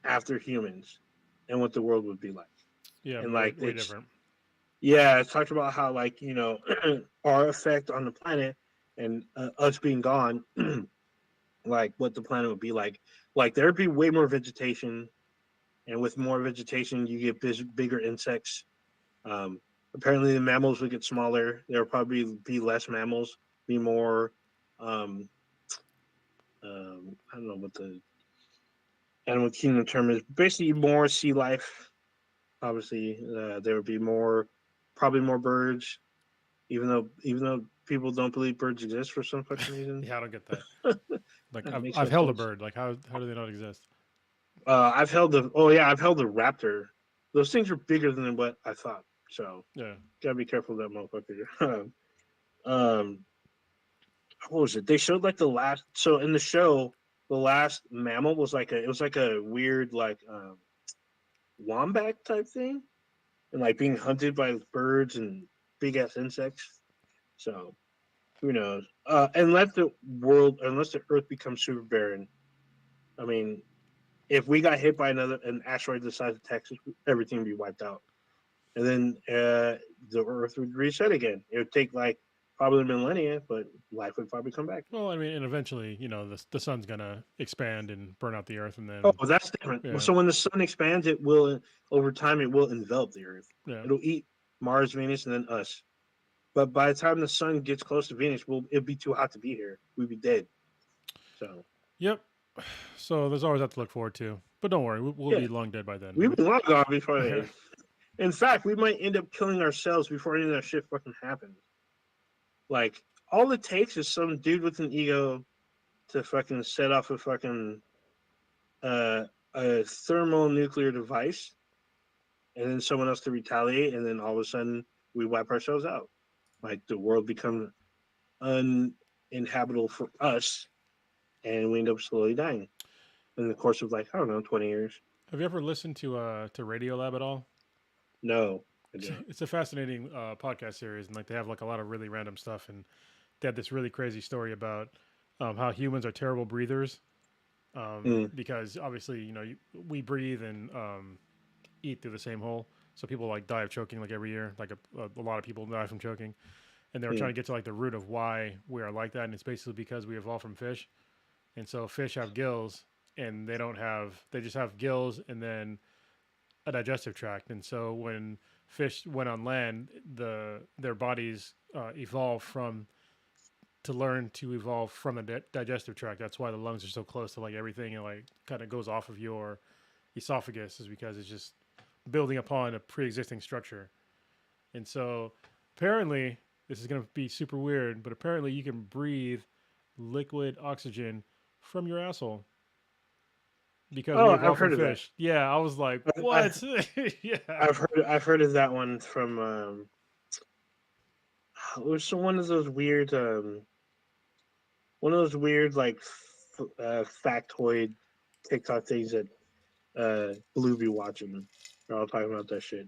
[SPEAKER 1] after humans and what the world would be like.
[SPEAKER 2] Yeah,
[SPEAKER 1] And
[SPEAKER 2] but way
[SPEAKER 1] like
[SPEAKER 2] way different.
[SPEAKER 1] yeah, it talked about how like our effect on the planet and us being gone, like what the planet would be like. Like there'd be way more vegetation, and with more vegetation, you get bigger insects. Um, Apparently, the mammals would get smaller. There would probably be less mammals, be more. Um, I don't know what the animal kingdom term is. Basically, more sea life. Obviously, there would be probably more birds. Even though people don't believe birds exist for some fucking reason,
[SPEAKER 2] Yeah, I don't get that. Like
[SPEAKER 1] that
[SPEAKER 2] I've
[SPEAKER 1] makes
[SPEAKER 2] I've
[SPEAKER 1] no
[SPEAKER 2] held a
[SPEAKER 1] sense.
[SPEAKER 2] bird. Like how do they not exist?
[SPEAKER 1] I've held the raptor. Those things are bigger than what I thought. So
[SPEAKER 2] Yeah.
[SPEAKER 1] gotta be careful of that motherfucker. um, what was it? They showed like the last. So in the show, the last mammal was like a weird like wombat type thing, and like being hunted by birds and big ass insects. So who knows? Unless the Earth becomes super barren. I mean, if we got hit by an asteroid the size of Texas, everything would be wiped out, and then the Earth would reset again. It would take like probably millennia, but life would probably come back.
[SPEAKER 2] Well, I mean, and eventually, the sun's gonna expand and burn out the Earth, and
[SPEAKER 1] Oh,
[SPEAKER 2] then
[SPEAKER 1] that's different. Well,
[SPEAKER 2] yeah,
[SPEAKER 1] so when the sun expands, it will over time it will envelop the Earth.
[SPEAKER 2] yeah,
[SPEAKER 1] It'll eat Mars, Venus, and then us. But by the time the sun gets close to Venus, it'd be too hot to be here. We'd be dead. So
[SPEAKER 2] yep. So there's always that to look forward to. But don't worry, we'll
[SPEAKER 1] yeah,
[SPEAKER 2] be long dead by then.
[SPEAKER 1] we'd be long gone before they. In fact, we might end up killing ourselves before any of that shit fucking happens. Like all it takes is some dude with an ego to fucking set off a fucking uh, a thermonuclear device, and then someone else to retaliate, and then all of a sudden we wipe ourselves out. Like the world becomes uninhabitable for us, and we end up slowly dying in the course of like I don't know 20 years.
[SPEAKER 2] Have you ever listened to Radiolab at all?
[SPEAKER 1] No, I
[SPEAKER 2] It's,
[SPEAKER 1] don't.
[SPEAKER 2] it's a fascinating podcast series, and like they have like a lot of really random stuff, and they had this really crazy story about how humans are terrible breathers
[SPEAKER 1] Mm,
[SPEAKER 2] because obviously we breathe and eat through the same hole, so people like die of choking like every year. Like a lot of people die from choking, and they were trying
[SPEAKER 1] mm,
[SPEAKER 2] to get to like the root of why we are like that, and it's basically because we evolved from fish, and so fish have gills, and they just have gills and then a digestive tract, and so when fish went on land, their bodies evolved from to learn to evolve from the digestive tract. That's why the lungs are so close to like everything, and like kind of goes off of your esophagus, is because it's just building upon a pre-existing structure. And so apparently, this is going to be super weird, but apparently you can breathe liquid oxygen from your asshole because we
[SPEAKER 1] oh, I've
[SPEAKER 2] evolved from
[SPEAKER 1] heard of that.
[SPEAKER 2] fish. Yeah, I was like,
[SPEAKER 1] I,
[SPEAKER 2] what? Yeah.
[SPEAKER 1] I've heard of that one from it was some one of those weird like factoid TikTok things that Blue be watching. They're all talking about that shit.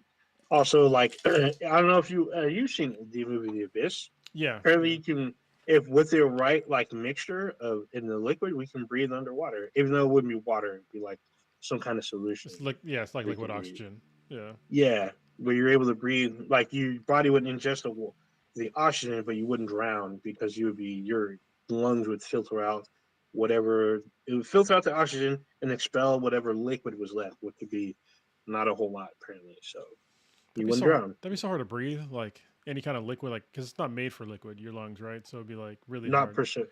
[SPEAKER 1] Also, like I don't know if you've seen the movie The Abyss.
[SPEAKER 2] Yeah,
[SPEAKER 1] Apparently,
[SPEAKER 2] yeah.
[SPEAKER 1] you can if with the right like mixture of in the liquid, we can breathe underwater. Even though it wouldn't be water, it'd be like some kind of solution.
[SPEAKER 2] It's like
[SPEAKER 1] We
[SPEAKER 2] liquid
[SPEAKER 1] can breathe.
[SPEAKER 2] oxygen. Yeah.
[SPEAKER 1] Yeah, where you're able to breathe, like your body wouldn't ingest the oxygen, but you wouldn't drown because your lungs would filter out whatever it would filter out the oxygen and expel whatever liquid was left, which could be not a whole lot apparently. So you wouldn't drown.
[SPEAKER 2] That'd be so hard to breathe. Like any kind of liquid, like because it's not made for liquid. Your lungs, right? So it'd be like really
[SPEAKER 1] Not
[SPEAKER 2] hard.
[SPEAKER 1] per se.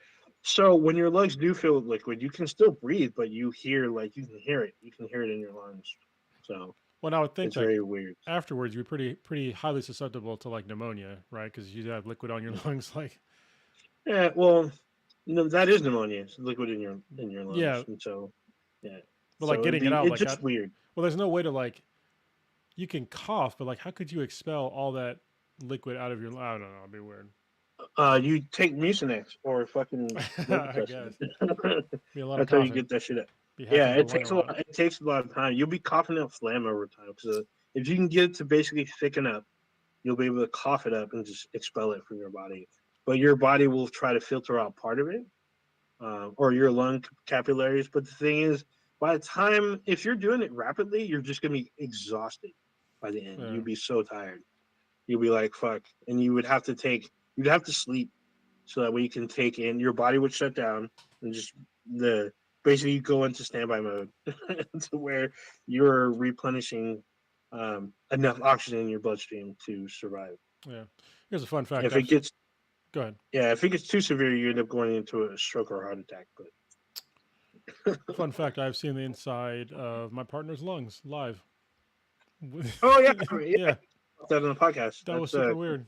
[SPEAKER 1] So when your lungs do fill with liquid, you can still breathe, but you can hear it. You can hear it in your lungs. So
[SPEAKER 2] Well, I would think
[SPEAKER 1] it's
[SPEAKER 2] like
[SPEAKER 1] very weird.
[SPEAKER 2] afterwards you're pretty highly susceptible to like pneumonia, right? Because you have liquid on your lungs. Like
[SPEAKER 1] Yeah, well, no, that is pneumonia. It's liquid in your lungs,
[SPEAKER 2] yeah,
[SPEAKER 1] and so yeah,
[SPEAKER 2] but like
[SPEAKER 1] so
[SPEAKER 2] getting it out,
[SPEAKER 1] it's
[SPEAKER 2] like
[SPEAKER 1] just weird.
[SPEAKER 2] well, there's no way to like you can cough, but like how could you expel all that liquid out of your? I don't know. It'd be weird.
[SPEAKER 1] You take Mucinex or fucking
[SPEAKER 2] I guess
[SPEAKER 1] Robitussin.
[SPEAKER 2] be a lot of
[SPEAKER 1] That's how you
[SPEAKER 2] coughing.
[SPEAKER 1] get that shit out.
[SPEAKER 2] Be
[SPEAKER 1] Yeah,
[SPEAKER 2] having to run a lot.
[SPEAKER 1] it takes a lot of time. You'll be coughing up phlegm over time because if you can get it to basically thicken up, you'll be able to cough it up and just expel it from your body. But your body will try to filter out part of it, or your lung capillaries. But the thing is, by the time if you're doing it rapidly, you're just gonna be exhausted by the end.
[SPEAKER 2] Yeah,
[SPEAKER 1] You'll be so tired. You'll be like fuck, and you'd have to sleep so that way you can take in your body would shut down and just the basically you go into standby mode to where you're replenishing enough oxygen in your bloodstream to survive.
[SPEAKER 2] yeah. Here's a fun fact.
[SPEAKER 1] If it gets
[SPEAKER 2] Go ahead.
[SPEAKER 1] if it gets too severe, you end up going into a stroke or a heart attack. But
[SPEAKER 2] Fun fact: I've seen the inside of my partner's lungs live.
[SPEAKER 1] oh yeah, yeah,
[SPEAKER 2] Yeah,
[SPEAKER 1] that on the podcast.
[SPEAKER 2] that was super weird.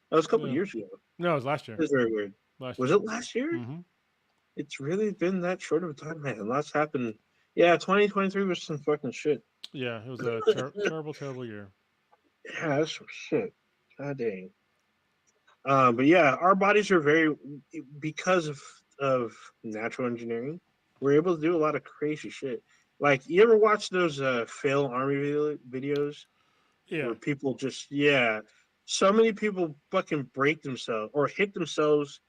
[SPEAKER 1] That was a couple
[SPEAKER 2] Yeah,
[SPEAKER 1] years ago.
[SPEAKER 2] no, it was last year.
[SPEAKER 1] It was very weird.
[SPEAKER 2] Last
[SPEAKER 1] Was
[SPEAKER 2] year.
[SPEAKER 1] it last year?
[SPEAKER 2] Mm-hmm.
[SPEAKER 1] It's really been that short of a time, man. Lots happened. Yeah, 2023 was some fucking shit.
[SPEAKER 2] Yeah, it was a terrible, terrible year.
[SPEAKER 1] Yeah, that's some shit. God dang. But yeah, our bodies are very because of natural engineering. We're able to do a lot of crazy shit. Like you ever watch those fail army videos
[SPEAKER 2] Yeah,
[SPEAKER 1] where people just so many people fucking break themselves or hit themselves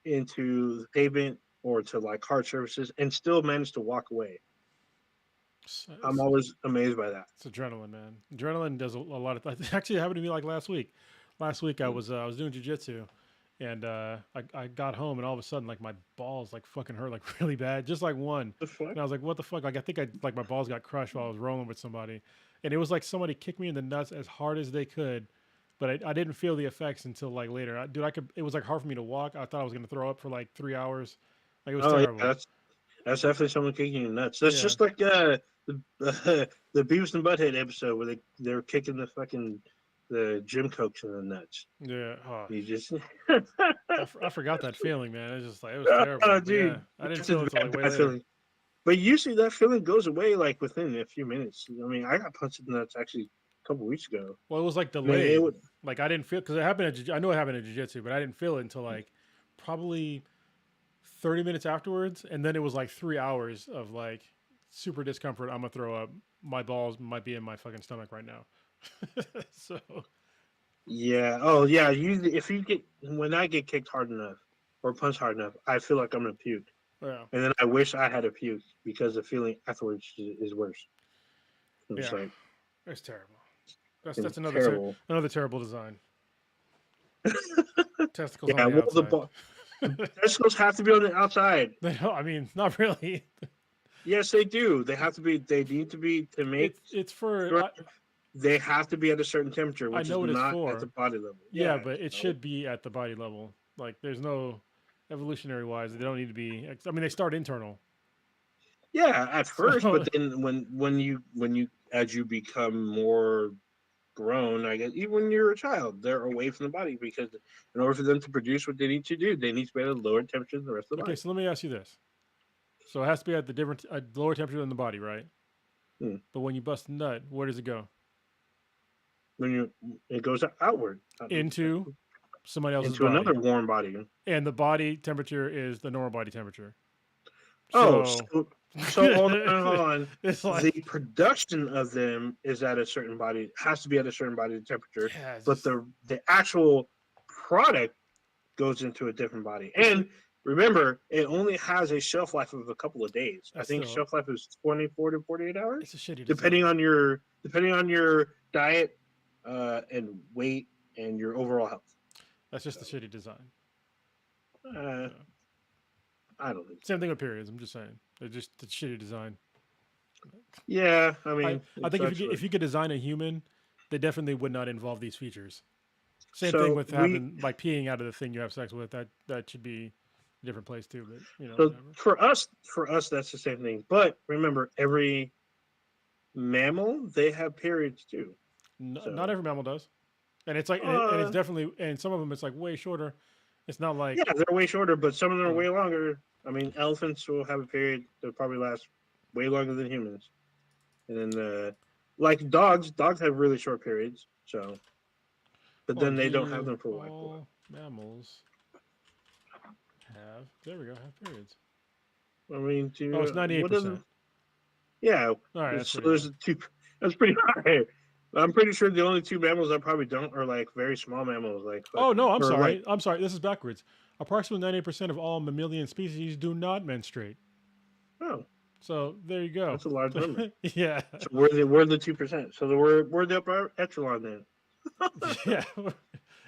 [SPEAKER 1] into the pavement or to like hard surfaces and still manage to walk away. I'm
[SPEAKER 2] it's,
[SPEAKER 1] always amazed by that.
[SPEAKER 2] it's adrenaline, man. Adrenaline does a lot of. Actually, it happened to me like last week. Last week I was doing jujitsu, and I got home, and all of a sudden, like my balls like fucking hurt like really bad, just like one.
[SPEAKER 1] The fuck?
[SPEAKER 2] And I was like, what the fuck? Like I think I like my balls got crushed while I was rolling with somebody, and it was like somebody kicked me in the nuts as hard as they could, but I didn't feel the effects until like later. Dude, I could. It was like hard for me to walk. I thought I was gonna throw up for like 3 hours. Like it was
[SPEAKER 1] Oh yeah,
[SPEAKER 2] terrible.
[SPEAKER 1] that's definitely someone kicking you nuts. That's
[SPEAKER 2] Yeah,
[SPEAKER 1] just like the the Beavis and Butthead episode where they're kicking the gym coach in the nuts.
[SPEAKER 2] yeah. Oh,
[SPEAKER 1] You just
[SPEAKER 2] I forgot that feeling, man. It was just like it was terrible.
[SPEAKER 1] oh,
[SPEAKER 2] But yeah,
[SPEAKER 1] dude,
[SPEAKER 2] I didn't
[SPEAKER 1] it's a
[SPEAKER 2] feel it until like way
[SPEAKER 1] bad
[SPEAKER 2] later.
[SPEAKER 1] feeling. But usually that feeling goes away like within a few minutes. I mean, I got punched in the nuts actually a couple weeks ago.
[SPEAKER 2] Well, it was like
[SPEAKER 1] I mean, it
[SPEAKER 2] delayed.
[SPEAKER 1] would.
[SPEAKER 2] Like I didn't feel because it happened. I know it happened in jiu-jitsu, but I didn't feel it until like probably 30 minutes afterwards, and then it was like 3 hours of like super discomfort. I'm gonna throw up. My balls might be in my fucking stomach right now. So
[SPEAKER 1] Yeah. Oh, yeah. Usually, if you get when I get kicked hard enough or punched hard enough, I feel like I'm gonna puke,
[SPEAKER 2] yeah,
[SPEAKER 1] and then I wish I had a puke because the feeling afterwards is worse. It's
[SPEAKER 2] yeah,
[SPEAKER 1] like
[SPEAKER 2] it's terrible.
[SPEAKER 1] it's
[SPEAKER 2] That's another
[SPEAKER 1] terrible.
[SPEAKER 2] another terrible design. Testicles on
[SPEAKER 1] Yeah.
[SPEAKER 2] the
[SPEAKER 1] Well,
[SPEAKER 2] outside.
[SPEAKER 1] the testicles have to be on the outside.
[SPEAKER 2] They don't, I mean, not really.
[SPEAKER 1] Yes, they do. They have to be. They need to be to make.
[SPEAKER 2] It's for
[SPEAKER 1] Sure, they have to be at a certain temperature,
[SPEAKER 2] I
[SPEAKER 1] which is
[SPEAKER 2] know what it's
[SPEAKER 1] not at the
[SPEAKER 2] for.
[SPEAKER 1] body level.
[SPEAKER 2] Yeah,
[SPEAKER 1] Yeah.
[SPEAKER 2] but it
[SPEAKER 1] So,
[SPEAKER 2] should be at the body level. Like there's no evolutionary wise, they don't need to be. I mean, they start internal.
[SPEAKER 1] yeah, at first,
[SPEAKER 2] So
[SPEAKER 1] but then when you as you become more grown, I guess even when you're a child, they're away from the body because in order for them to produce what they need to do, they need to be at a lower temperature than the rest of the
[SPEAKER 2] okay,
[SPEAKER 1] body.
[SPEAKER 2] so let me ask you this. So it has to be at the different lower temperature than the body, right?
[SPEAKER 1] Hmm.
[SPEAKER 2] But when you bust a nut, where does it go?
[SPEAKER 1] When you it goes outward
[SPEAKER 2] Into somebody else's
[SPEAKER 1] into
[SPEAKER 2] body,
[SPEAKER 1] another warm body.
[SPEAKER 2] and the body temperature is the normal body temperature.
[SPEAKER 1] Oh,
[SPEAKER 2] So
[SPEAKER 1] so hold on.
[SPEAKER 2] it's
[SPEAKER 1] The
[SPEAKER 2] like
[SPEAKER 1] production of them is at a certain body, has to be at a certain body temperature,
[SPEAKER 2] yeah, it's
[SPEAKER 1] but
[SPEAKER 2] just,
[SPEAKER 1] the actual product goes into a different body. And remember, it only has a shelf life of a couple of days. I
[SPEAKER 2] that's
[SPEAKER 1] think
[SPEAKER 2] still
[SPEAKER 1] shelf life is 24 to 48
[SPEAKER 2] it's
[SPEAKER 1] hours,
[SPEAKER 2] a shitty
[SPEAKER 1] depending
[SPEAKER 2] design.
[SPEAKER 1] on your diet and weight and your overall health.
[SPEAKER 2] That's just
[SPEAKER 1] So,
[SPEAKER 2] a shitty design.
[SPEAKER 1] uh,
[SPEAKER 2] Yeah.
[SPEAKER 1] I don't think so.
[SPEAKER 2] Same thing with periods. I'm just saying they're just a shitty design.
[SPEAKER 1] Yeah, I
[SPEAKER 2] I,
[SPEAKER 1] mean,
[SPEAKER 2] I
[SPEAKER 1] it's
[SPEAKER 2] think
[SPEAKER 1] actually
[SPEAKER 2] if you could design a human, they definitely would not involve these features. Same thing
[SPEAKER 1] so
[SPEAKER 2] with
[SPEAKER 1] we
[SPEAKER 2] having like peeing out of the thing you have sex with. That should be a different place too. But
[SPEAKER 1] so
[SPEAKER 2] whatever.
[SPEAKER 1] for us that's the same thing. But remember, every mammal they have periods too.
[SPEAKER 2] Not
[SPEAKER 1] So
[SPEAKER 2] every mammal does, and it's like and it's
[SPEAKER 1] uh,
[SPEAKER 2] definitely and some of them it's like way shorter. It's not like
[SPEAKER 1] yeah, they're way shorter, but some of them are
[SPEAKER 2] mm,
[SPEAKER 1] way longer. I mean, elephants will have a period that probably lasts way longer than humans. And then, like dogs have really short periods. So, but
[SPEAKER 2] oh,
[SPEAKER 1] then they don't have
[SPEAKER 2] do
[SPEAKER 1] them for like a while.
[SPEAKER 2] all mammals have? There we go. Have periods.
[SPEAKER 1] I mean,
[SPEAKER 2] Oh, it's
[SPEAKER 1] what does?
[SPEAKER 2] 98%.
[SPEAKER 1] Yeah,
[SPEAKER 2] All right, that's
[SPEAKER 1] so
[SPEAKER 2] pretty high.
[SPEAKER 1] there's two. That's pretty high. I'm pretty sure the only two mammals that probably don't are like very small mammals, like
[SPEAKER 2] Oh
[SPEAKER 1] fucking
[SPEAKER 2] no, I'm
[SPEAKER 1] or like
[SPEAKER 2] sorry. I'm sorry. This is backwards. Approximately 98% of all mammalian species do not menstruate.
[SPEAKER 1] oh,
[SPEAKER 2] So there you go.
[SPEAKER 1] that's a large number.
[SPEAKER 2] Yeah.
[SPEAKER 1] So we're the 2%. So we're the upper echelon then.
[SPEAKER 2] Yeah.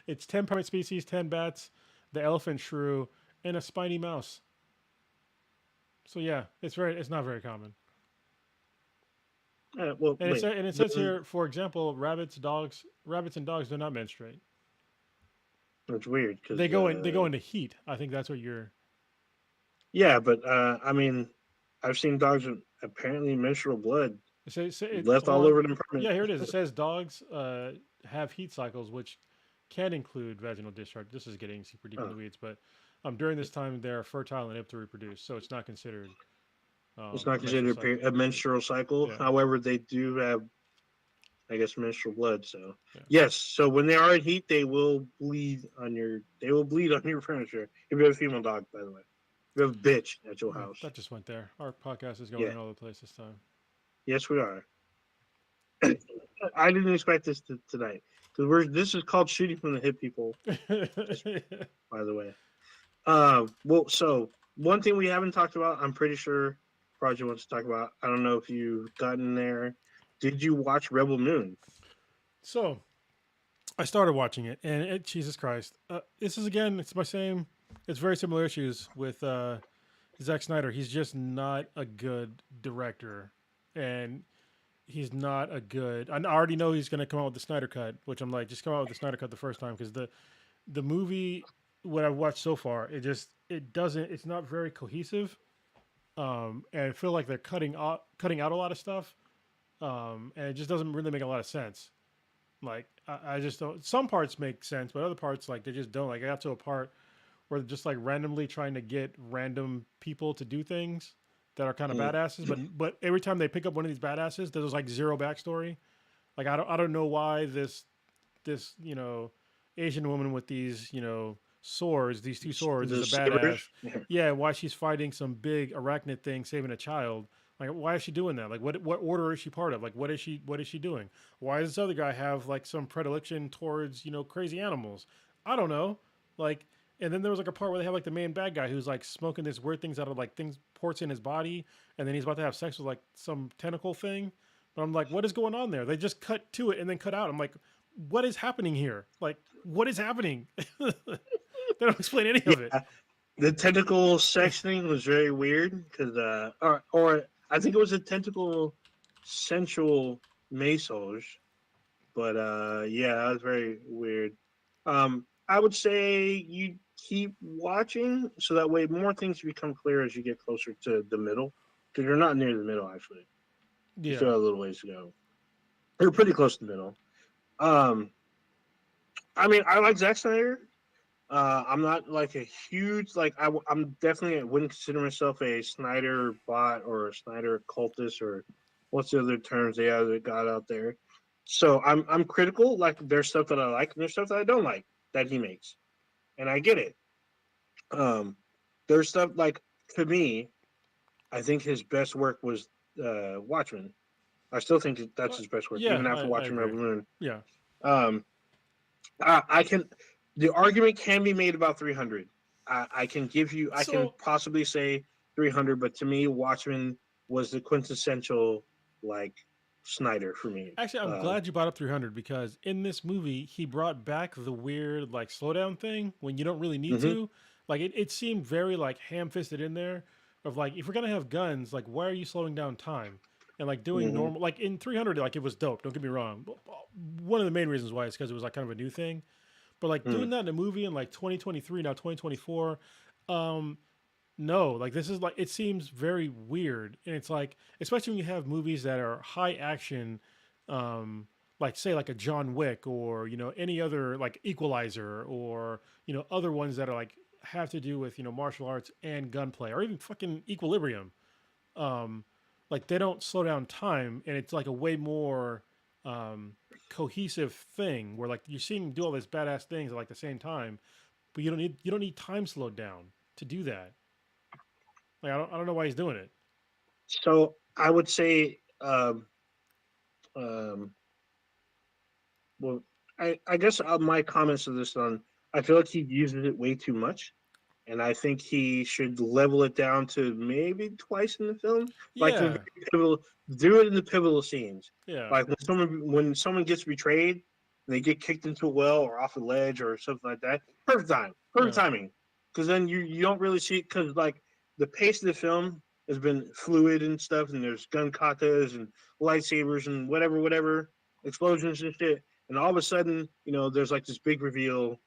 [SPEAKER 2] It's 10 primate species, 10 bats, the elephant shrew, and a spiny mouse. So yeah, it's not very common.
[SPEAKER 1] Well,
[SPEAKER 2] And
[SPEAKER 1] wait.
[SPEAKER 2] it says here, for example, rabbits and dogs do not menstruate.
[SPEAKER 1] It's weird
[SPEAKER 2] They
[SPEAKER 1] because
[SPEAKER 2] go into heat. I think that's what you're.
[SPEAKER 1] yeah, but I mean, I've seen dogs with apparently menstrual blood left all
[SPEAKER 2] Well,
[SPEAKER 1] over them permanent.
[SPEAKER 2] yeah, here it is. It says dogs have heat cycles, which can include vaginal discharge. This is getting super deep in the
[SPEAKER 1] Oh,
[SPEAKER 2] weeds, but during this time they are fertile and able to reproduce, so it's not considered
[SPEAKER 1] it's not
[SPEAKER 2] a menstrual
[SPEAKER 1] considered
[SPEAKER 2] cycle.
[SPEAKER 1] a menstrual cycle.
[SPEAKER 2] Yeah,
[SPEAKER 1] However, they do have, I guess, menstrual blood. So
[SPEAKER 2] yeah.
[SPEAKER 1] yes, so when they are in heat, they will bleed on your furniture. If you have a female dog, by the way, if you have a bitch at your
[SPEAKER 2] Oh,
[SPEAKER 1] house.
[SPEAKER 2] that just went there. Our podcast is
[SPEAKER 1] Yeah,
[SPEAKER 2] going all over the place this time.
[SPEAKER 1] yes, we are. I didn't expect this tonight because this is called shooting from the hip, people. Just by the way. Well, so one thing we haven't talked about, I'm pretty sure Project wants to talk about. I don't know if you've gotten there. Did you watch Rebel Moon?
[SPEAKER 2] So I started watching it, and Jesus Christ, this is again, it's my same. It's very similar issues with Zack Snyder. He's just not a good director, and he's not a good. I already know he's going to come out with the Snyder cut, which I'm like, just come out with the Snyder cut the first time because the movie, what I've watched so far, it doesn't. It's not very cohesive, and I feel like they're cutting out a lot of stuff, and it just doesn't really make a lot of sense. Like I just don't. Some parts make sense, but other parts like they just don't. Like I got to a part where they're just like randomly trying to get random people to do things that are kind of
[SPEAKER 1] Mm.
[SPEAKER 2] badasses, but every time they pick up one of these badasses, there's like zero backstory. Like I don't know why this Asian woman with these swords, these two swords, is
[SPEAKER 1] The
[SPEAKER 2] a
[SPEAKER 1] sabers.
[SPEAKER 2] badass. Yeah, why she's fighting some big arachnid thing, saving a child. Like, why is she doing that? Like, what order is she part of? Like, what is she doing? Why does this other guy have like some predilection towards crazy animals? I don't know. Like, and then there was like a part where they have like the main bad guy who's like smoking this weird things out of like things ports in his body, and then he's about to have sex with like some tentacle thing. But I'm like, what is going on there? They just cut to it and then cut out. I'm like, what is happening here? Like, what is happening? They don't explain any of it.
[SPEAKER 1] Yeah, the tentacle sex thing was very weird because, or I think it was a tentacle sensual massage, but yeah, that was very weird. I would say you keep watching so that way more things become clear as you get closer to the middle because you're not near the middle actually. You still
[SPEAKER 2] Yeah.
[SPEAKER 1] have a little ways to go. You're pretty close to the middle. Um, I mean, I like Zack Snyder. I'm not like a huge like I'm definitely I wouldn't consider myself a Snyder bot or a Snyder cultist or what's the other terms they other got out there. So I'm critical. Like there's stuff that I like and there's stuff that I don't like that he makes, and I get it. Um, there's stuff like to me, I think his best work was Watchmen. I still think that's his best work,
[SPEAKER 2] Yeah,
[SPEAKER 1] even after
[SPEAKER 2] I
[SPEAKER 1] watching
[SPEAKER 2] agree.
[SPEAKER 1] Rebel Moon.
[SPEAKER 2] Yeah.
[SPEAKER 1] Um, I can. The argument can be made about 300. I can give you. I can
[SPEAKER 2] So
[SPEAKER 1] possibly say 300, but to me, Watchmen was the quintessential like Snyder for me.
[SPEAKER 2] actually, I'm glad you brought up 300 because in this movie, he brought back the weird like slowdown thing when you don't really need
[SPEAKER 1] Mm-hmm,
[SPEAKER 2] to. Like it seemed very like ham-fisted in there of like if we're gonna have guns, like why are you slowing down time? And like doing
[SPEAKER 1] mm-hmm,
[SPEAKER 2] normal, like in 300, like it was dope. Don't get me wrong. One of the main reasons why is because it was like kind of a new thing. But like
[SPEAKER 1] mm.
[SPEAKER 2] doing that in a movie in like 2023 now 2024, um, no, like this is like it seems very weird, and it's like especially when you have movies that are high action, like say like a John Wick or any other like Equalizer or other ones that are like have to do with martial arts and gunplay or even fucking Equilibrium. Um, like they don't slow down time, and it's like a way more um, cohesive thing where like you're seeing him do all these badass things at like the same time, but you don't need time slowed down to do that. Like I don't know why he's doing it.
[SPEAKER 1] So I would say, um, well, I guess my comments to this on, I feel like he uses it way too much. And I think he should level it down to maybe twice in the film, like the
[SPEAKER 2] Yeah,
[SPEAKER 1] very pivotal, do it in the pivotal scenes,
[SPEAKER 2] yeah,
[SPEAKER 1] like when someone gets betrayed, and they get kicked into a well or off a ledge or something like that. Perfect time, perfect
[SPEAKER 2] yeah.
[SPEAKER 1] timing, because then you don't really see it because like the pace of the film has been fluid and stuff, and there's gun katas and lightsabers and whatever explosions and shit, and all of a sudden there's like this big reveal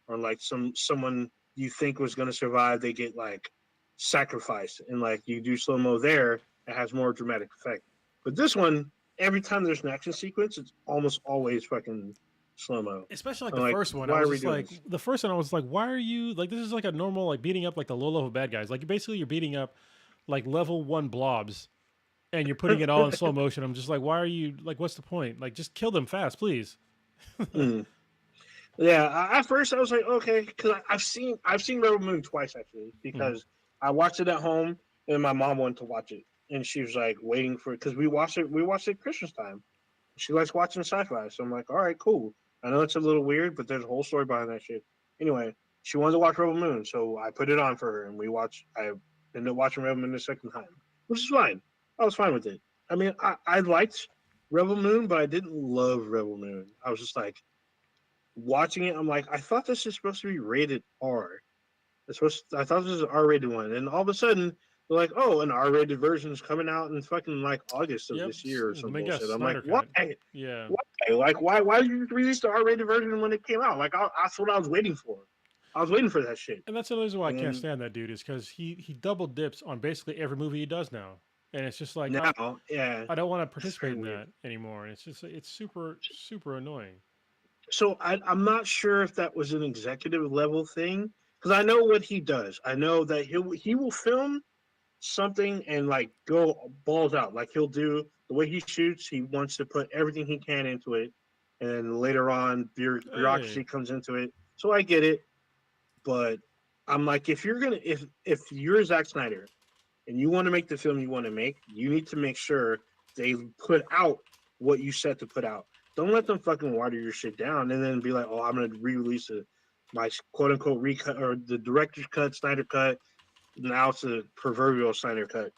[SPEAKER 1] or like someone you think was going to survive, they get like sacrificed, and like you do slow mo there, it has more dramatic effect. But this one, every time there's an action sequence, it's almost always fucking slow mo.
[SPEAKER 2] Especially like
[SPEAKER 1] I'm
[SPEAKER 2] the
[SPEAKER 1] like,
[SPEAKER 2] first one, I
[SPEAKER 1] why
[SPEAKER 2] was
[SPEAKER 1] are we
[SPEAKER 2] just
[SPEAKER 1] doing
[SPEAKER 2] like,
[SPEAKER 1] this?
[SPEAKER 2] the first one, I was like, why are you like this is like a normal like beating up like the low level bad guys. Like basically you're beating up like level one blobs and you're putting it all in slow motion. I'm just like, why are you like? What's the point? Like, just kill them fast, please.
[SPEAKER 1] Mm. Yeah, at first I was like, okay, because I've seen Rebel Moon twice actually
[SPEAKER 2] Mm.
[SPEAKER 1] because I watched it at home and my mom wanted to watch it and she was like waiting for it because we watched it at Christmas time. She likes watching sci-fi, so I'm like, all right, cool. I know it's a little weird, but there's a whole story behind that shit. Anyway, she wanted to watch Rebel Moon, so I put it on for her and we watched. I ended up watching Rebel Moon the second time, which is fine. I was fine with it. I mean, I liked Rebel Moon, but I didn't love Rebel Moon. I was just like, watching it, I'm like, I thought this is supposed to be rated R. I thought this was an R-rated one, and all of a sudden they're like, "Oh, an R-rated version is coming out in fucking like August of
[SPEAKER 2] Yep,
[SPEAKER 1] this year or
[SPEAKER 2] the
[SPEAKER 1] some
[SPEAKER 2] big ass
[SPEAKER 1] bullshit." I'm like,
[SPEAKER 2] Snyder
[SPEAKER 1] "Why?
[SPEAKER 2] cut. Yeah,
[SPEAKER 1] Why? Like, why did you release the R-rated version when it came out? Like, that's what I was waiting for. I was waiting for that shit."
[SPEAKER 2] and that's the reason why I
[SPEAKER 1] And
[SPEAKER 2] can't
[SPEAKER 1] then
[SPEAKER 2] stand that dude is because he double dips on basically every movie he does now, and it's just like
[SPEAKER 1] now, yeah,
[SPEAKER 2] I don't want to
[SPEAKER 1] it's
[SPEAKER 2] participate
[SPEAKER 1] very
[SPEAKER 2] in
[SPEAKER 1] weird.
[SPEAKER 2] that anymore. And it's super annoying.
[SPEAKER 1] So I'm not sure if that was an executive level thing because I know what he does. I know that he will film something and like go balls out. Like he'll do the way he shoots. He wants to put everything he can into it, and then later on,
[SPEAKER 2] Hey,
[SPEAKER 1] bureaucracy comes into it. So I get it, but I'm like, if you're Zack Snyder and you want to make the film you want to make, you need to make sure they put out what you set to put out. Don't let them fucking water your shit down and then be like, oh, I'm gonna re-release it, my quote unquote recut or the director's cut, Snyder cut. Now it's a proverbial Snyder cut.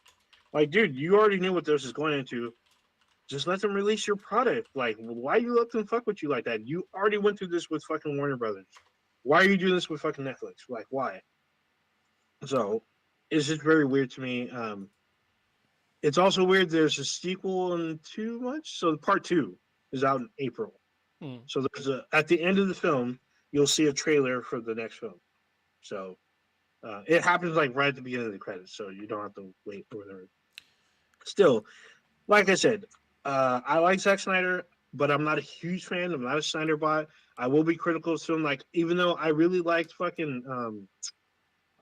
[SPEAKER 1] Like, dude, you already knew what this is going into. Just let them release your product. Like, why you let them fuck with you like that? You already went through this with fucking Warner Brothers. Why are you doing this with fucking Netflix? Like, why? So it's just very weird to me. It's also weird. There's a sequel in 2 months, so part two is out in April.
[SPEAKER 2] hmm.
[SPEAKER 1] So there's a at the end of the film, you'll see a trailer for the next film. So it happens like right at the beginning of the credits, so you don't have to wait for whatever. Still, like I said, I like Zack Snyder, but I'm not a huge fan. I'm not a Snyder bot. I will be critical of film. Like even though I really liked fucking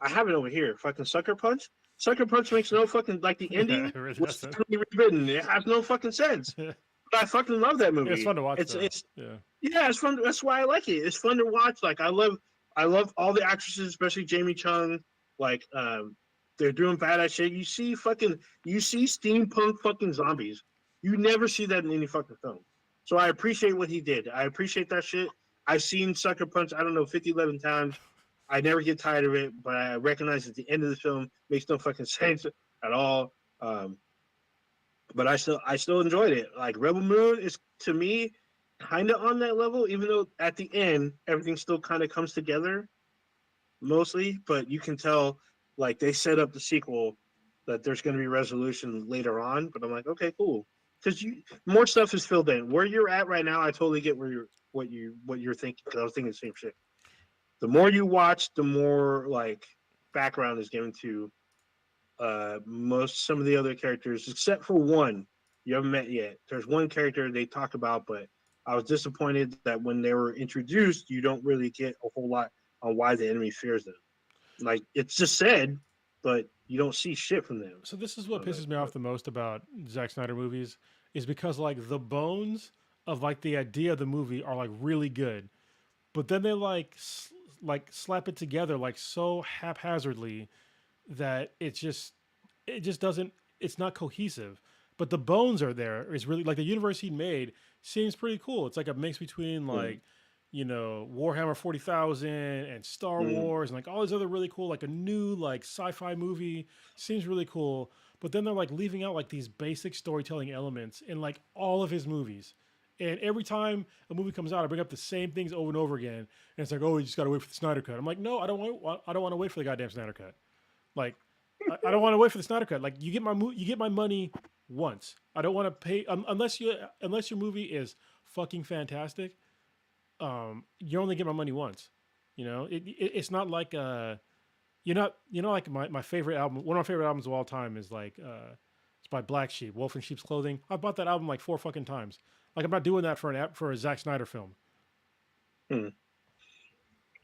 [SPEAKER 1] I have it over here. Fucking Sucker Punch. Sucker Punch makes no fucking like the
[SPEAKER 2] Yeah,
[SPEAKER 1] ending
[SPEAKER 2] it really
[SPEAKER 1] was
[SPEAKER 2] doesn't.
[SPEAKER 1] totally rewritten. It has no fucking sense. But I fucking love that
[SPEAKER 2] It's
[SPEAKER 1] movie.
[SPEAKER 2] fun to watch though.
[SPEAKER 1] It's
[SPEAKER 2] Yeah.
[SPEAKER 1] yeah, it's fun. That's why I like it. It's fun to watch. Like I love all the actresses, especially Jamie Chung. Like they're doing badass shit. You see steampunk fucking zombies. You never see that in any fucking film. So I appreciate what he did. I appreciate that shit. I've seen Sucker Punch, I don't know, 50, 11 times. I never get tired of it, but I recognize at the end of the film makes no fucking sense at all. But I still enjoyed it. Like Rebel Moon is to me kind of on that level, even though at the end everything still kind of comes together mostly. But you can tell like they set up the sequel that there's going to be resolution later on. But I'm like, okay, cool, because you more stuff is filled in. Where you're at right now, I totally get where what you're thinking. Because I was thinking the same shit. The more you watch, the more like background is given to some of the other characters, except for one you haven't met yet. There's one character they talk about, but I was disappointed that when they were introduced, you don't really get a whole lot on why the enemy fears them. Like it's just said, but you don't see shit from them.
[SPEAKER 2] So this is what
[SPEAKER 1] I was like,
[SPEAKER 2] pisses me off the most about Zack Snyder movies is because like the bones of like the idea of the movie are like really good, but then they like slap it together like so haphazardly that it just doesn't it's not cohesive. But the bones are there. Is really like the universe he made seems pretty cool. It's like a mix between
[SPEAKER 1] mm,
[SPEAKER 2] like Warhammer 40,000 and Star
[SPEAKER 1] mm,
[SPEAKER 2] Wars and like all these other really cool like a new like sci-fi movie seems really cool. But then they're like leaving out like these basic storytelling elements in like all of his movies. And every time a movie comes out, I bring up the same things over and over again. And it's like, oh, you just got to wait for the Snyder cut. I'm like, no, I don't want to wait for the goddamn Snyder cut. Like, I don't want to wait for the Snyder cut. Like, you get my money once. I don't want to pay unless your movie is fucking fantastic. You only get my money once. It's not like like my favorite album. One of my favorite albums of all time is like it's by Black Sheep, Wolf in Sheep's Clothing. I bought that album like 4 fucking times. Like I'm not doing that for a Zack Snyder film.
[SPEAKER 1] mm.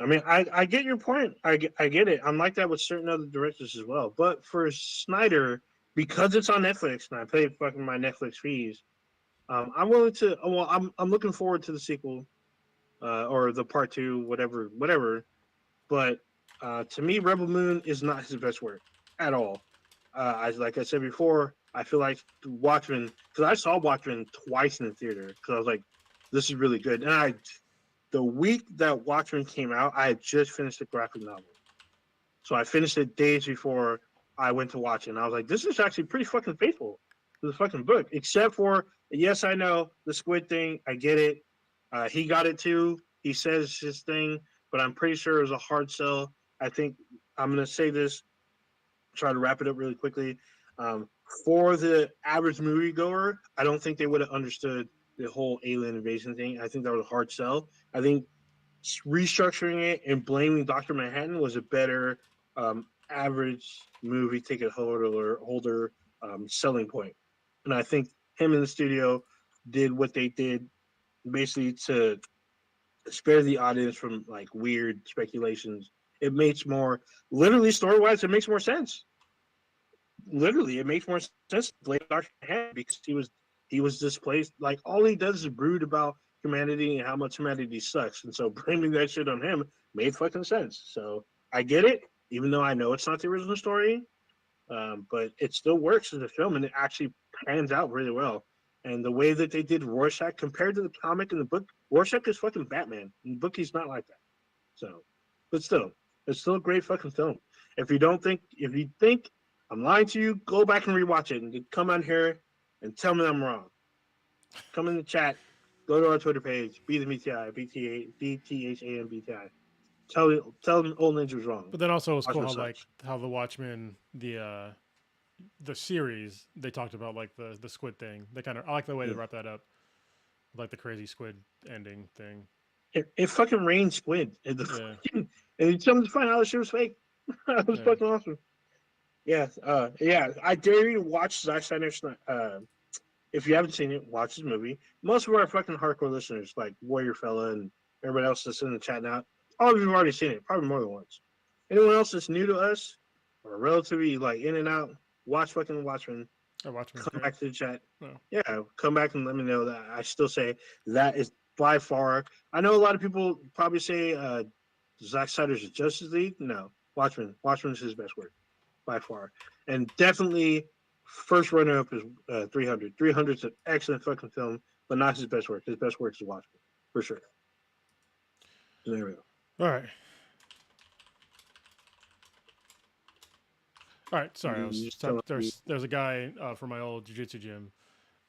[SPEAKER 1] I mean, I get your point. I get it. I'm like that with certain other directors as well. But for Snyder, because it's on Netflix and I pay fucking my Netflix fees, I'm willing to. Well, I'm looking forward to the sequel, or the part two, whatever. But to me, Rebel Moon is not his best work at all. Like I said before, I feel like Watchmen because I saw Watchmen twice in the theater because I was like, this is really good. And the week that Watchmen came out, I had just finished the graphic novel, so I finished it days before I went to watch it. And I was like, this is actually pretty fucking faithful to the fucking book, except for yes, I know the squid thing. I get it. He got it too. He says his thing, but I'm pretty sure it was a hard sell. I think I'm gonna say this. Try to wrap it up really quickly. Um, for the average moviegoer, I don't think they would have understood the whole alien invasion thing. I think that was a hard sell. I think restructuring it and blaming Doctor Manhattan was a better average movie ticket holder selling point. And I think him in the studio did what they did basically to spare the audience from like weird speculations. It makes more literally story wise, it makes more sense. Literally, it makes more sense to blame Doctor Manhattan because he was displaced. Like all he does is brood about humanity and how much humanity sucks, and so blaming that shit on him made fucking sense. So I get it, even though I know it's not the original story, but it still works as a film, and it actually pans out really well. And the way that they did Rorschach compared to the comic and the book, Rorschach is fucking Batman. In the book, he's not like that. So, but still, it's still a great fucking film. If you think I'm lying to you, go back and rewatch it and come on here and tell me I'm wrong. Come in the chat, go to our Twitter page, be the BTI, BTHAMBTI. Tell them old ninjas wrong.
[SPEAKER 2] But then also it was cool
[SPEAKER 1] Watchmen
[SPEAKER 2] how like
[SPEAKER 1] sucks.
[SPEAKER 2] how the Watchmen the series they talked about like the squid thing. They kind of I like the way they
[SPEAKER 1] Yeah.
[SPEAKER 2] wrap that up, like the crazy squid ending thing.
[SPEAKER 1] It fucking rained squid. And,
[SPEAKER 2] Yeah,
[SPEAKER 1] and someone to find out the shit was fake. That was
[SPEAKER 2] yeah.
[SPEAKER 1] fucking awesome. Yeah. I dare you to watch Zack Snyder's. If you haven't seen it, watch this movie. Most of our fucking hardcore listeners, like Warrior Fella and everybody else that's in the chat now, all of you have already seen it, probably more than once. Anyone else that's new to us or relatively like in and out, watch fucking Watchmen.
[SPEAKER 2] Oh, Watchmen's
[SPEAKER 1] Come
[SPEAKER 2] great.
[SPEAKER 1] back to the chat.
[SPEAKER 2] Oh.
[SPEAKER 1] Yeah, come back and let me know that I still say that is by far. I know a lot of people probably say Zack Snyder's Justice League. No, Watchmen. Watchmen's his best work by far, and definitely first runner up is 300. 300 is an excellent fucking film, but not his best work. His best work is Watchmen for sure. So there we go.
[SPEAKER 2] All right. All right, sorry.
[SPEAKER 1] You still,
[SPEAKER 2] There's a guy from my old jiu-jitsu gym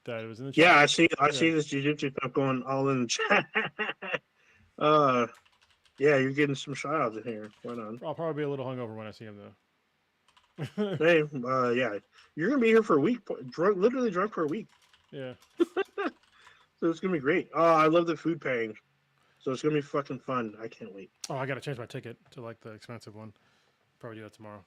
[SPEAKER 2] that was in the
[SPEAKER 1] yeah,
[SPEAKER 2] chat.
[SPEAKER 1] I
[SPEAKER 2] Yeah.
[SPEAKER 1] see this jiu-jitsu stuff going all in the chat. uh, yeah, you're getting some shout outs in here. Right on.
[SPEAKER 2] I'll probably be a little hungover when I see him though.
[SPEAKER 1] Hey, yeah, you're gonna be here for a week, literally drunk for a week.
[SPEAKER 2] Yeah.
[SPEAKER 1] So it's gonna be great. Oh, I love the food pairing. So it's gonna be fucking fun. I can't wait.
[SPEAKER 2] Oh, I gotta change my ticket to like the expensive one. Probably do that tomorrow.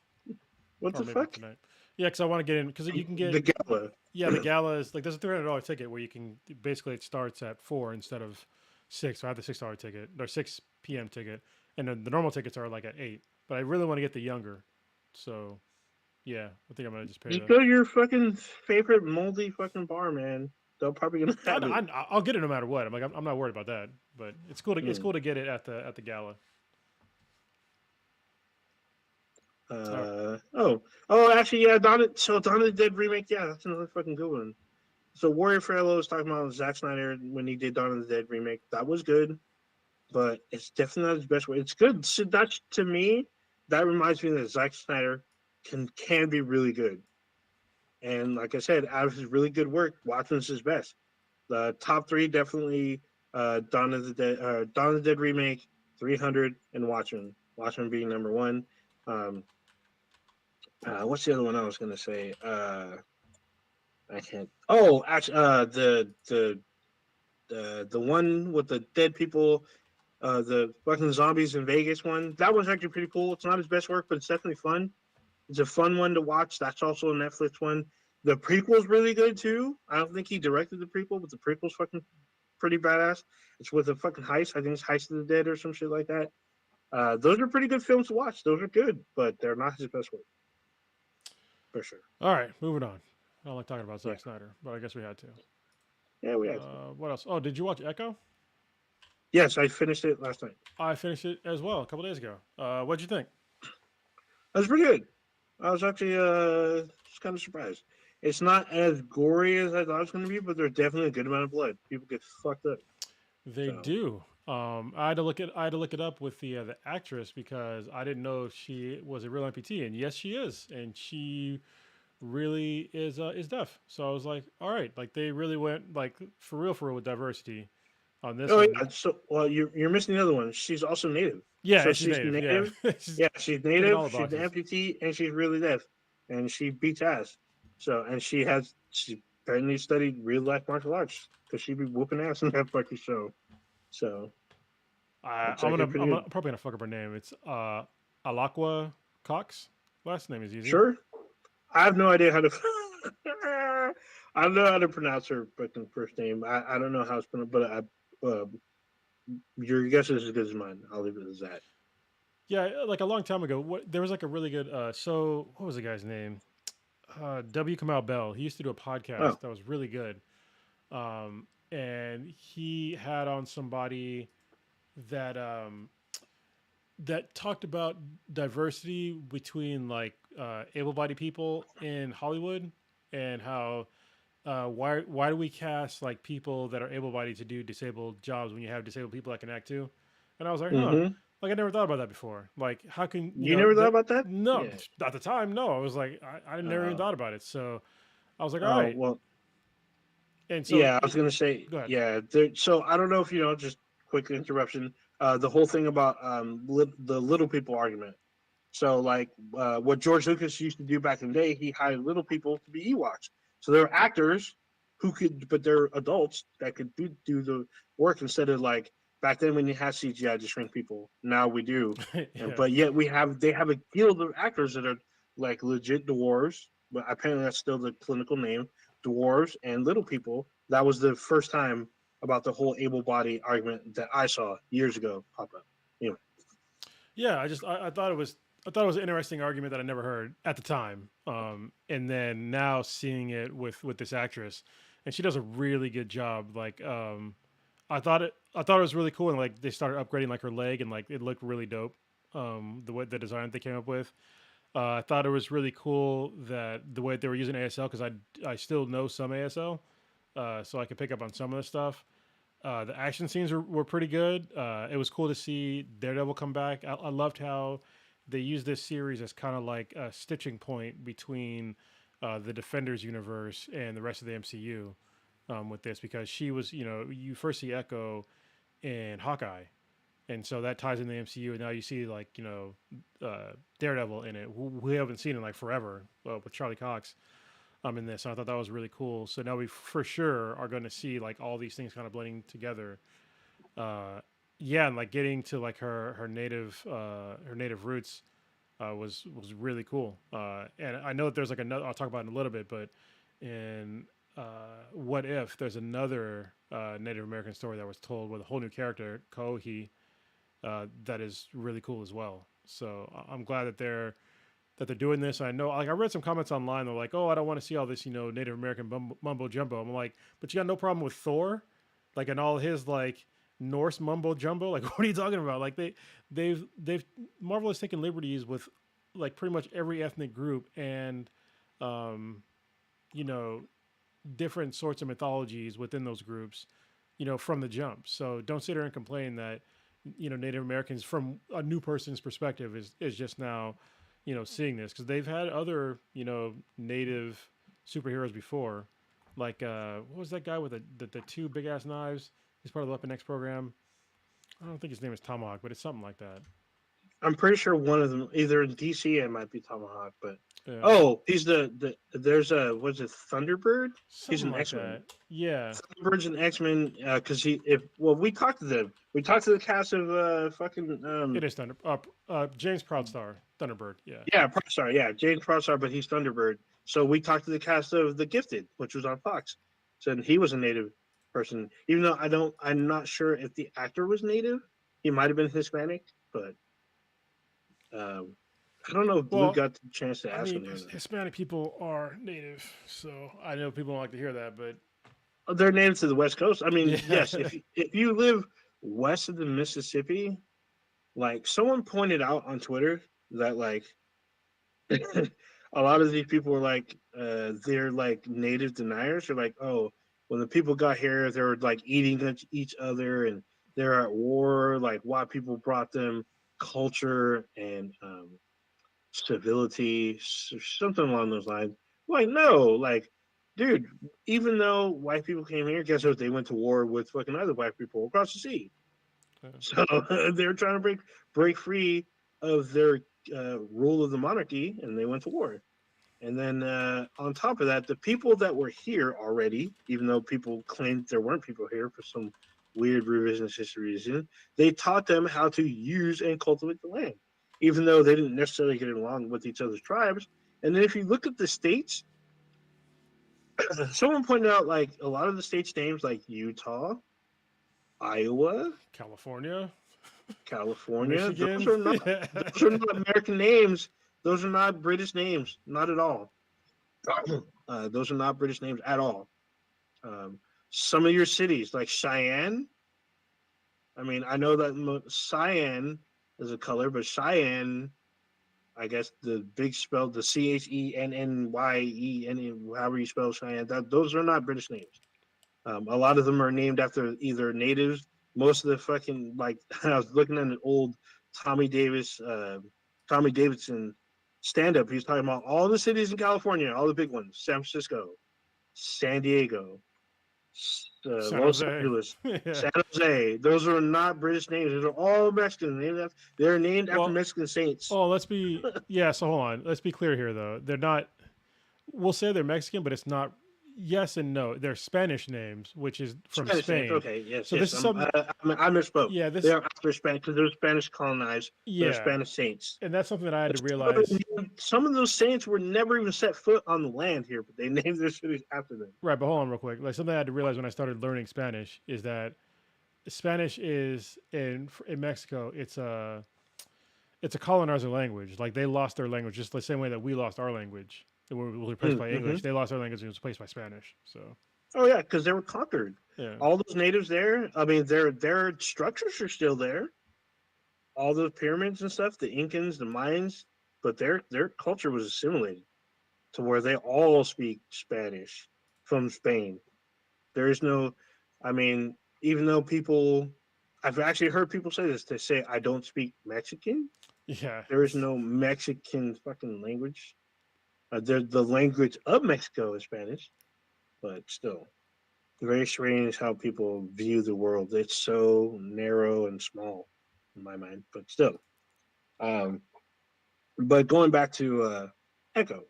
[SPEAKER 1] What
[SPEAKER 2] Or
[SPEAKER 1] the
[SPEAKER 2] maybe
[SPEAKER 1] fuck?
[SPEAKER 2] tonight. Yeah, because I want to get in because you can get
[SPEAKER 1] The gala.
[SPEAKER 2] yeah the gala is like there's a $300 ticket where you can basically it starts at 4 instead of 6. So I have the $6 ticket or 6 p.m. ticket, and then the normal tickets are like at 8. But I really want to get the younger, so yeah, I think I'm gonna just pay
[SPEAKER 1] Just
[SPEAKER 2] the.
[SPEAKER 1] go to your fucking favorite moldy fucking bar, man. They're probably gonna have it.
[SPEAKER 2] I'll get it no matter what. I'm not worried about that, but it's cool to it's
[SPEAKER 1] Mm.
[SPEAKER 2] cool to get it at the gala. All
[SPEAKER 1] Actually, yeah, Dawn of the Dead remake, yeah, that's another fucking good one. So Warrior Fellow was talking about Zack Snyder when he did Dawn of the Dead remake. That was good, but it's definitely not his best way. It's good. So that's to me, that reminds me that Zack Snyder can be really good. And like I said, out of his really good work, Watchmen's his best. The top three definitely Dawn of the Dead remake, 300, and Watchmen. Watchmen being number one. Um, what's the other one I was gonna say? I can't. Oh, actually, the one with the dead people, the fucking zombies in Vegas one. That one's actually pretty cool. It's not his best work, but it's definitely fun. It's a fun one to watch. That's also a Netflix one. The prequel's really good too. I don't think he directed the prequel, but the prequel's fucking pretty badass. It's with a fucking heist. I think it's Heist of the Dead or some shit like that. Those are pretty good films to watch. Those are good, but they're not his best work for sure.
[SPEAKER 2] right, moving on. I don't like talking about
[SPEAKER 1] Yeah,
[SPEAKER 2] Zack Snyder, but I guess we had to.
[SPEAKER 1] yeah, we had.
[SPEAKER 2] What else? Oh, did you watch Echo?
[SPEAKER 1] Yes, I finished it last night.
[SPEAKER 2] I finished it as well a couple days ago. What'd you think?
[SPEAKER 1] That was pretty good. I was actually just kind of surprised. It's not as gory as I thought it was going to be, but there's definitely a good amount of blood. People get fucked up.
[SPEAKER 2] They
[SPEAKER 1] So
[SPEAKER 2] do. I had to look it up with the actress because I didn't know if she was a real amputee, and yes, she is, and she really is deaf. So I was like, all right, like they really went like for real with diversity On this
[SPEAKER 1] Oh
[SPEAKER 2] one,
[SPEAKER 1] yeah. So well, you're missing the other one. She's also native.
[SPEAKER 2] yeah,
[SPEAKER 1] So
[SPEAKER 2] and she's
[SPEAKER 1] she's
[SPEAKER 2] native. Yeah,
[SPEAKER 1] native.
[SPEAKER 2] she's
[SPEAKER 1] Yeah, she's
[SPEAKER 2] ticking all
[SPEAKER 1] native.
[SPEAKER 2] the
[SPEAKER 1] She's an
[SPEAKER 2] boxes.
[SPEAKER 1] amputee, and she's really deaf, and she beats ass. So and she apparently studied real life martial arts because she be whooping ass in that fucking show. So it's actually pretty
[SPEAKER 2] I'm
[SPEAKER 1] good.
[SPEAKER 2] probably gonna fuck up her name. It's Alakwa Cox. Last name is easy.
[SPEAKER 1] Sure, I have no idea how to. I don't know how to pronounce her fucking first name. I don't know how it's pronounced, but your guess is as good as mine. I'll leave it as that.
[SPEAKER 2] Yeah, like a long time ago, there was like a really good. So what was the guy's name? W. Kamau Bell. He used to do a
[SPEAKER 1] Oh,
[SPEAKER 2] podcast that was really good. And he had on somebody that that talked about diversity between like able-bodied people in Hollywood and how why do we cast like people that are able-bodied to do disabled jobs when you have disabled people that can act too? And I was like, huh,
[SPEAKER 1] mm-hmm.
[SPEAKER 2] like I never thought about that before. Like how can
[SPEAKER 1] You never thought about that?
[SPEAKER 2] no,
[SPEAKER 1] Yeah.
[SPEAKER 2] at the time no, I was like I never even
[SPEAKER 1] Uh,
[SPEAKER 2] thought about it. So I was like, all
[SPEAKER 1] oh
[SPEAKER 2] right,
[SPEAKER 1] well,
[SPEAKER 2] and so
[SPEAKER 1] yeah. I was gonna say,
[SPEAKER 2] go ahead.
[SPEAKER 1] yeah. So I don't know if you know. Just quick interruption. The whole thing about the little people argument. So like what George Lucas used to do back in the day, he hired little people to be Ewoks. So they're actors who could, but they're adults that could do the work instead of like back then when you had CGI to shrink people. Now we do, and
[SPEAKER 2] Yeah.
[SPEAKER 1] but yet they have a guild of actors that are like legit dwarves. But apparently that's still the clinical name, dwarves and little people. That was the first time about the whole able body argument that I saw years ago pop up. Anyway.
[SPEAKER 2] Yeah, I thought it was an interesting argument that I never heard at the time. And then now seeing it with this actress, and she does a really good job. Like I thought it was really cool, and like they started upgrading like her leg, and like it looked really dope. The way the design they came up with, I thought it was really cool that the way they were using ASL because I still know some ASL, so I could pick up on some of the stuff. The action scenes were pretty good. It was cool to see Daredevil come back. I loved how they used this series as kind of like a stitching point between the Defenders universe and the rest of the MCU with this because she was, you know, you first see Echo in Hawkeye, and so that ties in the MCU, and now you see like you know Daredevil in it, who we haven't seen in like forever with Charlie Cox in this. And I thought that was really cool. So now we for sure are going to see like all these things kind of blending together. Uh, yeah, and like getting to like her native roots was really cool. And I know that there's like another I'll talk about in a little bit, but in What If there's another Native American story that was told with a whole new character, Kohi, that is really cool as well. So I'm glad that they're doing this. I know, like, I read some comments online. They're like, "Oh, I don't want to see all this, you know, Native American mumbo jumbo." I'm like, "But you got no problem with Thor, like, and all his like Norse mumbo jumbo? Like, what are you talking about? Like, they've Marvel has taken liberties with like pretty much every ethnic group and, um, you know, different sorts of mythologies within those groups, you know, from the jump. So don't sit there and complain that you know Native Americans from a new person's perspective is just now, you know, seeing this because they've had other you know Native superheroes before, like what was that guy with the two big ass knives? He's part of the Weapon X program. I don't think his name is Tomahawk, but it's something like that.
[SPEAKER 1] I'm pretty sure one of them, either in DC, it might be Tomahawk, but
[SPEAKER 2] Yeah,
[SPEAKER 1] oh, he's there's a what's it Thunderbird? He's
[SPEAKER 2] something
[SPEAKER 1] an
[SPEAKER 2] like
[SPEAKER 1] X Men.
[SPEAKER 2] that. Yeah,
[SPEAKER 1] Thunderbird's an X Men because he if well we talked to them, we talked to the cast of fucking
[SPEAKER 2] it is Thunder. James Proudstar, Thunderbird. Yeah.
[SPEAKER 1] yeah Proudstar, yeah James Proudstar, but he's Thunderbird. So we talked to the cast of The Gifted, which was on Fox. So he was a native person, even though I'm not sure if the actor was native. He might have been Hispanic, but um, I don't know if Blue
[SPEAKER 2] Well,
[SPEAKER 1] got the chance to
[SPEAKER 2] I
[SPEAKER 1] ask
[SPEAKER 2] mean,
[SPEAKER 1] him or not.
[SPEAKER 2] Hispanic people are native, so I know people don't like to hear that, but
[SPEAKER 1] They're native to the West Coast. I mean,
[SPEAKER 2] yeah,
[SPEAKER 1] yes, if you live west of the Mississippi, like someone pointed out on Twitter that like a lot of these people are like they're like native deniers. They're like, oh, when the people got here, they were like eating each other and they're at war. Like white people brought them culture and civility, something along those lines. Like no, like dude, even though white people came here, guess what? They went to war with fucking other white people across the sea.
[SPEAKER 2] Yeah.
[SPEAKER 1] So they're trying to break free of their rule of the monarchy, and they went to war. And then on top of that, the people that were here already, even though people claimed there weren't people here for some weird revisionist history reason, they taught them how to use and cultivate the land, even though they didn't necessarily get along with each other's tribes. And then if you look at the states, someone pointed out like a lot of the states' names, like Utah, Iowa,
[SPEAKER 2] California,
[SPEAKER 1] California,
[SPEAKER 2] Michigan. Yeah.
[SPEAKER 1] those are not American names. Those are not British names, not at all. Those are not British names at all. Um, some of your cities, like Cheyenne, I mean, I know that cyan is a color, but Cheyenne, I guess the big spell, the Chennye, however you spell Cheyenne, those are not British names. A lot of them are named after either natives. Most of the fucking like I was looking at an old Tommy Tommy Davidson stand up. He was talking about all the cities in California, all the big ones: San Francisco, San Diego,
[SPEAKER 2] San
[SPEAKER 1] Los
[SPEAKER 2] Jose.
[SPEAKER 1] Angeles,
[SPEAKER 2] Yeah.
[SPEAKER 1] San Jose. Those are not British names. Those are all Mexican. They're named after
[SPEAKER 2] Well,
[SPEAKER 1] Mexican saints.
[SPEAKER 2] oh, let's be yeah. So hold on. Let's be clear here, though. They're not. We'll say they're Mexican, but it's not. Yes and no. They're Spanish names, which is from
[SPEAKER 1] Spanish names.
[SPEAKER 2] Spain.
[SPEAKER 1] Okay, yes,
[SPEAKER 2] So
[SPEAKER 1] yes.
[SPEAKER 2] this is something.
[SPEAKER 1] I misspoke.
[SPEAKER 2] Yeah.
[SPEAKER 1] They
[SPEAKER 2] This.
[SPEAKER 1] are after Spanish because they're Spanish colonized. They're
[SPEAKER 2] Yeah.
[SPEAKER 1] Spanish saints.
[SPEAKER 2] And that's something that I had to
[SPEAKER 1] Some of,
[SPEAKER 2] realize.
[SPEAKER 1] some of those saints were never even set foot on the land here, but they named their cities after them.
[SPEAKER 2] Right, but hold on real quick. Like something I had to realize when I started learning Spanish is that Spanish is in Mexico. It's a colonizer language. Like they lost their language just the same way that we lost our language. They were replaced by
[SPEAKER 1] Mm-hmm.
[SPEAKER 2] English. They lost their language and it was replaced by Spanish. So
[SPEAKER 1] Oh yeah, because they were conquered.
[SPEAKER 2] yeah,
[SPEAKER 1] All those natives there. I mean, their structures are still there. All those pyramids and stuff. The Incans, the Mayans, but their culture was assimilated to where they all speak Spanish from Spain. There is no. I mean, even though people, I've actually heard people say this. They say I don't speak Mexican.
[SPEAKER 2] yeah,
[SPEAKER 1] There is no Mexican fucking language. The language of Mexico is Spanish, but still, very strange how people view the world. It's so narrow and small in my mind, but still. Um, but going back to Echo,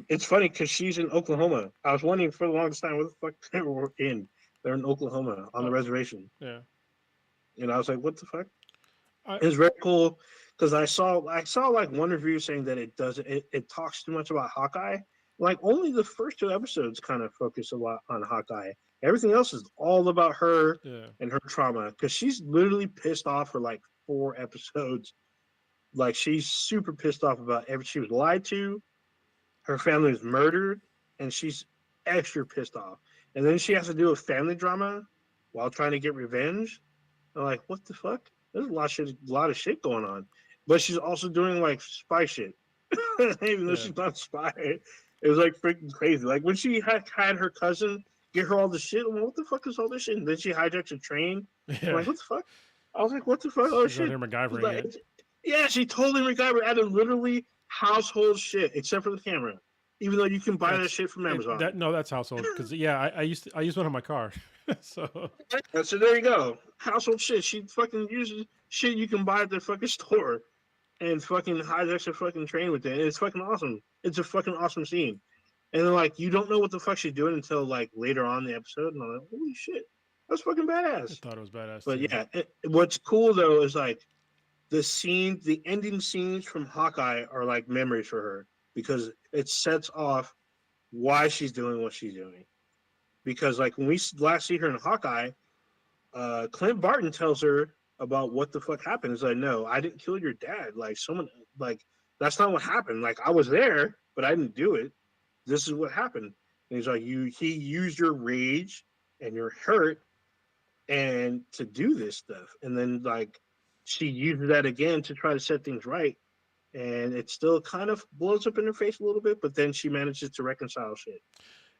[SPEAKER 1] it's funny because she's in Oklahoma. I was wondering for the longest time what the fuck they were in. They're in Oklahoma on the reservation,
[SPEAKER 2] yeah.
[SPEAKER 1] and I was like, "What the fuck?"
[SPEAKER 2] I,
[SPEAKER 1] It's very cool because I saw like one review saying that it talks too much about Hawkeye. Like only the first two episodes kind of focus a lot on Hawkeye. Everything else is all about her
[SPEAKER 2] yeah,
[SPEAKER 1] and her trauma because she's literally pissed off for like 4 episodes. Like she's super pissed off about every she was lied to, her family was murdered, and she's extra pissed off. And then she has to do a family drama while trying to get revenge. I'm like, what the fuck? There's a lot of shit going on. But she's also doing like spy shit, even though
[SPEAKER 2] yeah,
[SPEAKER 1] she's not a spy. It was like freaking crazy. Like when she had her cousin get her all the shit. I'm like, what the fuck is all this shit? And then she hijacks a train. I'm
[SPEAKER 2] yeah.
[SPEAKER 1] like, what the fuck? I was like, what the fuck? Oh
[SPEAKER 2] She's out
[SPEAKER 1] shit!
[SPEAKER 2] here MacGyvering
[SPEAKER 1] Like,
[SPEAKER 2] it.
[SPEAKER 1] yeah, she totally MacGyver added literally household shit except for the camera. Even though you can buy that shit from Amazon.
[SPEAKER 2] That's household because yeah, I used one on my car. So
[SPEAKER 1] So there you go. Household shit. She fucking uses shit you can buy at the fucking store and fucking hijacks a fucking train with it. And it's fucking awesome. It's a fucking awesome scene. And then like you don't know what the fuck she's doing until like later on in the episode, and I'm like, holy shit, that's fucking
[SPEAKER 2] I
[SPEAKER 1] badass.
[SPEAKER 2] thought it was badass
[SPEAKER 1] But
[SPEAKER 2] too.
[SPEAKER 1] yeah, what's cool though is like the ending scenes from Hawkeye are like memories for her because it sets off why she's doing what she's doing. Because like when we last see her in Hawkeye, Clint Barton tells her about what the fuck happened. It's like, no, I didn't kill your dad. Like someone, like that's not what happened. Like I was there, but I didn't do it. This is what happened. And he's like, he used your rage and your hurt and to do this stuff. And then like she uses that again to try to set things right. And it still kind of blows up in her face a little bit, but then she manages to reconcile shit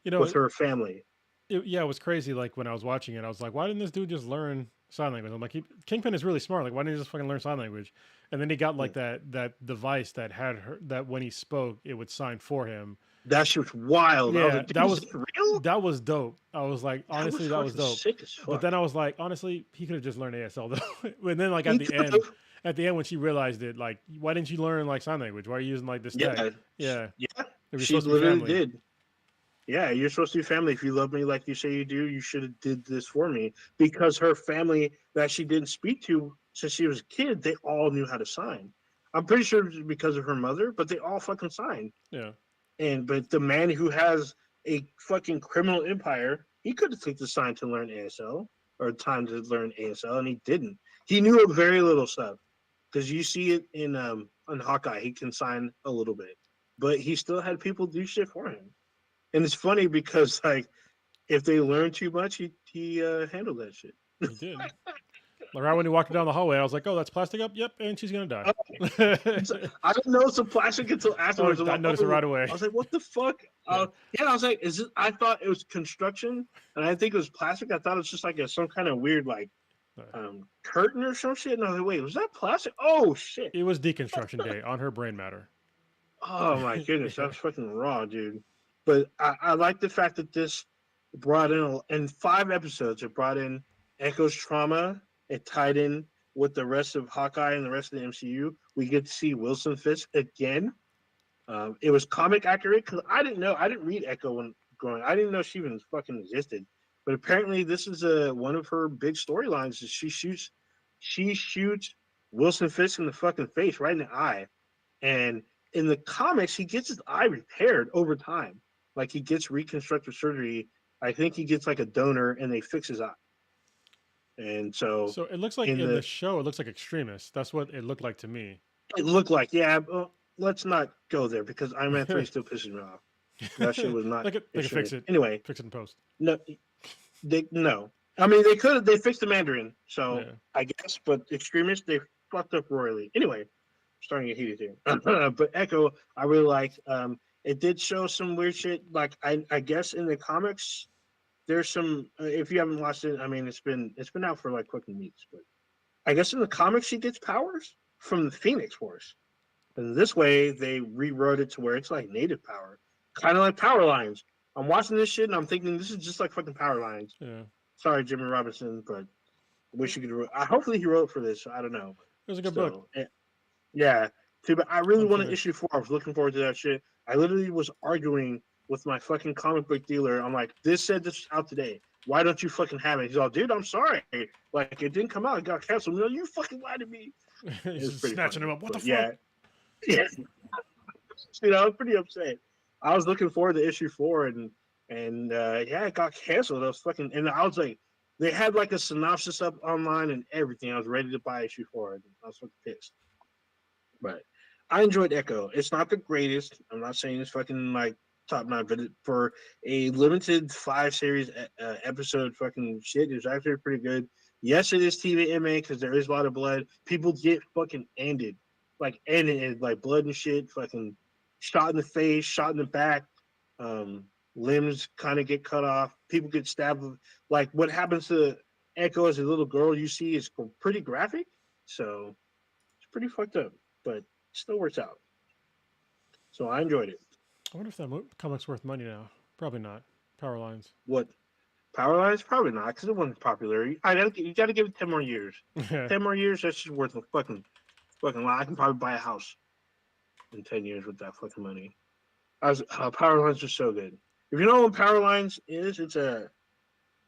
[SPEAKER 2] You know,
[SPEAKER 1] with her family.
[SPEAKER 2] yeah, it was crazy. Like when I was watching it, I was like, why didn't this dude just learn sign language? I'm like, Kingpin is really smart. Like, why didn't he just fucking learn sign language? And then he got like that device that had her that when he spoke, it would sign for him.
[SPEAKER 1] That shit was wild. I was
[SPEAKER 2] Yeah,
[SPEAKER 1] like, dude, is this real?
[SPEAKER 2] that was dope. I was like,
[SPEAKER 1] That was
[SPEAKER 2] honestly, that was
[SPEAKER 1] fucking
[SPEAKER 2] dope.
[SPEAKER 1] sick as
[SPEAKER 2] But
[SPEAKER 1] fuck.
[SPEAKER 2] then I was like, honestly, he could have just learned ASL though. And then like
[SPEAKER 1] He could have.
[SPEAKER 2] at the end when she realized it, like, why didn't you learn like sign language? Why are you using like this tech?
[SPEAKER 1] Yeah,
[SPEAKER 2] Yeah,
[SPEAKER 1] yeah.
[SPEAKER 2] if you're
[SPEAKER 1] She
[SPEAKER 2] supposed to be
[SPEAKER 1] literally
[SPEAKER 2] family.
[SPEAKER 1] did. Yeah, you're supposed to be family. If you love me like you say you do, you should have did this for me. Because her family that she didn't speak to since she was a kid, they all knew how to sign. I'm pretty sure it was because of her mother, but they all fucking signed.
[SPEAKER 2] Yeah.
[SPEAKER 1] But the man who has a fucking criminal empire, he could have taken the time to learn ASL or time to learn ASL, and he didn't. He knew very little stuff because you see it in on Hawkeye. He can sign a little bit, but he still had people do shit for him. And it's funny because like if they learn too much, he handled that shit.
[SPEAKER 2] He did. Like right when he walked down the hallway, I was like, "Oh, that's plastic up. Yep, and she's gonna die."
[SPEAKER 1] I didn't know it's a plastic until
[SPEAKER 2] Oh,
[SPEAKER 1] afterwards. I'm
[SPEAKER 2] I
[SPEAKER 1] like,
[SPEAKER 2] noticed it
[SPEAKER 1] oh,
[SPEAKER 2] right away.
[SPEAKER 1] I was like, what the fuck?
[SPEAKER 2] Yeah.
[SPEAKER 1] Yeah, I was like, is it? I thought it was construction, and I think it was plastic. I thought it was just like some kind of weird like curtain or some shit. And I was like, wait, was that plastic? Oh shit!
[SPEAKER 2] It was deconstruction day on her brain matter.
[SPEAKER 1] Oh my goodness,
[SPEAKER 2] Yeah.
[SPEAKER 1] that's fucking raw, dude. But I like the fact that this brought in 5 episodes. It brought in Echo's trauma. It tied in with the rest of Hawkeye and the rest of the MCU. We get to see Wilson Fisk again. It was comic accurate because I didn't know. I didn't read Echo when growing. I didn't know she even fucking existed. But apparently, this is one of her big storylines. Is she shoots Wilson Fisk in the fucking face, right in the eye, and in the comics, he gets his eye repaired over time. Like he gets reconstructive surgery. I think he gets like a donor, and they fix his eye. And so
[SPEAKER 2] So it looks like
[SPEAKER 1] in
[SPEAKER 2] in the
[SPEAKER 1] the
[SPEAKER 2] show, it looks like extremists. That's what it looked like to me.
[SPEAKER 1] it looked like yeah. Let's not go there because Iron Man 3 still pisses me off. That shit was not.
[SPEAKER 2] They could fix it.
[SPEAKER 1] Anyway,
[SPEAKER 2] Fix it in post.
[SPEAKER 1] no, no. I mean, they could. They fixed the Mandarin, so
[SPEAKER 2] Yeah.
[SPEAKER 1] I guess. But extremists, they fucked up royally. Anyway, starting to get heated here. But Echo, I really liked. It did show some weird shit. Like I guess in the comics, there's some. If you haven't watched it, I mean, it's been out for like fucking weeks. But I guess in the comics, she gets powers from the Phoenix Force. And this way, they rewrote it to where it's like native power, kind of like power lines. I'm watching this shit and I'm thinking this is just like fucking power lines.
[SPEAKER 2] Yeah.
[SPEAKER 1] Sorry, Jimmy Robinson, but I wish you could. Hopefully, he wrote for this. I don't know.
[SPEAKER 2] It was a good book.
[SPEAKER 1] Yeah. See, but I really wanted
[SPEAKER 2] Unfinished.
[SPEAKER 1] issue 4. I was looking forward to that shit. I literally was arguing with my fucking comic book dealer. I'm like, this said this was out today. Why don't you fucking have it? He's all, dude, I'm sorry. Like, it didn't come out. It got canceled. No, you fucking lied to me.
[SPEAKER 2] He's snatching him up. What the fuck?
[SPEAKER 1] Yeah. Yeah. You know, I was pretty upset. I was looking forward to issue 4, and yeah, it got canceled. I was fucking, and I was like, they had like a synopsis up online and everything. I was ready to buy issue 4, and I was fucking pissed. But I enjoyed Echo. It's not the greatest. I'm not saying it's fucking like top 9, but for a limited 5 series episode fucking shit, it's actually pretty good. Yes, it is TVMA because there is a lot of blood. People get fucking ended, like blood and shit, fucking shot in the face, shot in the back, limbs kind of get cut off. People get stabbed. Like what happens to Echo as a little girl, you see is pretty graphic. So it's pretty fucked up, but it still works out. So I enjoyed it.
[SPEAKER 2] I wonder if that comic's worth money now. Probably not. Power lines.
[SPEAKER 1] What Power Lines? Probably not, because it wasn't popular. You got to give it 10 more years. 10 more years, that's just worth a fucking lot. I can probably buy a house in 10 years with that fucking money. Power Lines are so good. If you know what Power Lines is, it's a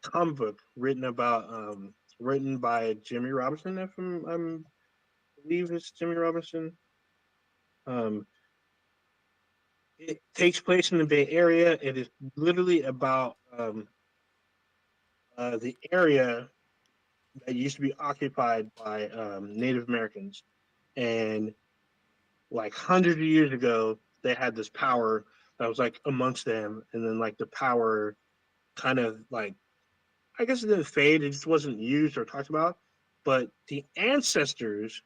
[SPEAKER 1] comic book written by Jimmy Robinson. If I believe it's Jimmy Robinson. It takes place in the Bay Area. It is literally about the area that used to be occupied by Native Americans, and like hundreds of years ago, they had this power that was like amongst them, and then like the power kind of like I guess it didn't fade; it just wasn't used or talked about. But the ancestors,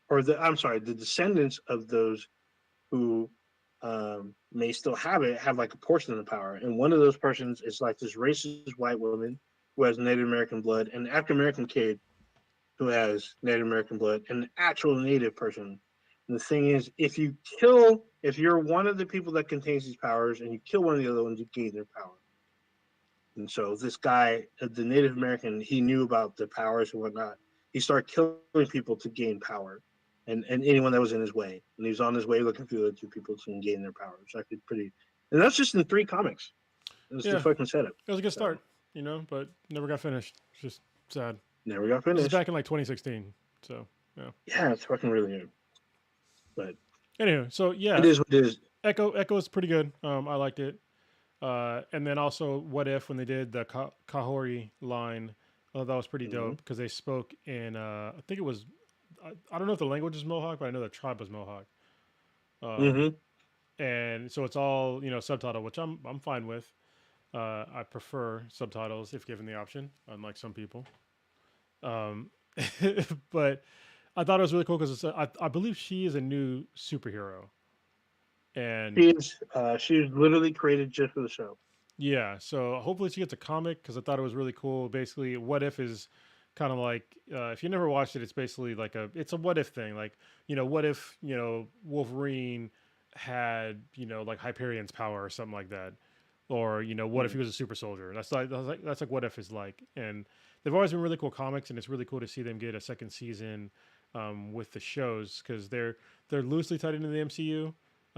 [SPEAKER 1] or the descendants of those who may still have like a portion of the power, and one of those persons is like this racist white woman who has Native American blood, and an African American kid who has Native American blood, and an actual Native person. And the thing is, if you kill if you're one of the people that contains these powers and you kill one of the other ones, you gain their power. And so this guy, the Native American, he knew about the powers and whatnot. He started killing people to gain power, and anyone that was in his way. And he was on his way looking for the other two people to gain their power. It's actually pretty, and that's just in 3 comics. That's the
[SPEAKER 2] Yeah,
[SPEAKER 1] fucking setup.
[SPEAKER 2] it was a good
[SPEAKER 1] So,
[SPEAKER 2] start, but never got finished. It's just sad.
[SPEAKER 1] never got
[SPEAKER 2] This is
[SPEAKER 1] finished.
[SPEAKER 2] back in like 2016. So yeah.
[SPEAKER 1] Yeah, it's fucking really good. But
[SPEAKER 2] Anyway, so yeah,
[SPEAKER 1] it is what it is.
[SPEAKER 2] Echo is pretty good. I liked it. And then also, what if when they did the Kahori line, that was pretty dope because they spoke in I think it was I don't know if the language is Mohawk, but I know the tribe was Mohawk. And so it's all subtitle, which I'm fine with. I prefer subtitles if given the option, unlike some people. But I thought it was really cool because I believe she is a new superhero, and
[SPEAKER 1] She's literally created just for the show.
[SPEAKER 2] yeah, so hopefully she gets a comic because I thought it was really cool. Basically, What If is kind of like if you never watched it, it's basically like it's a what if thing. Like what if Wolverine had like Hyperion's power or something like that, or what if he was a super soldier? That's like what if is like, and they've always been really cool comics, and it's really cool to see them get a second season with the shows because they're loosely tied into the MCU.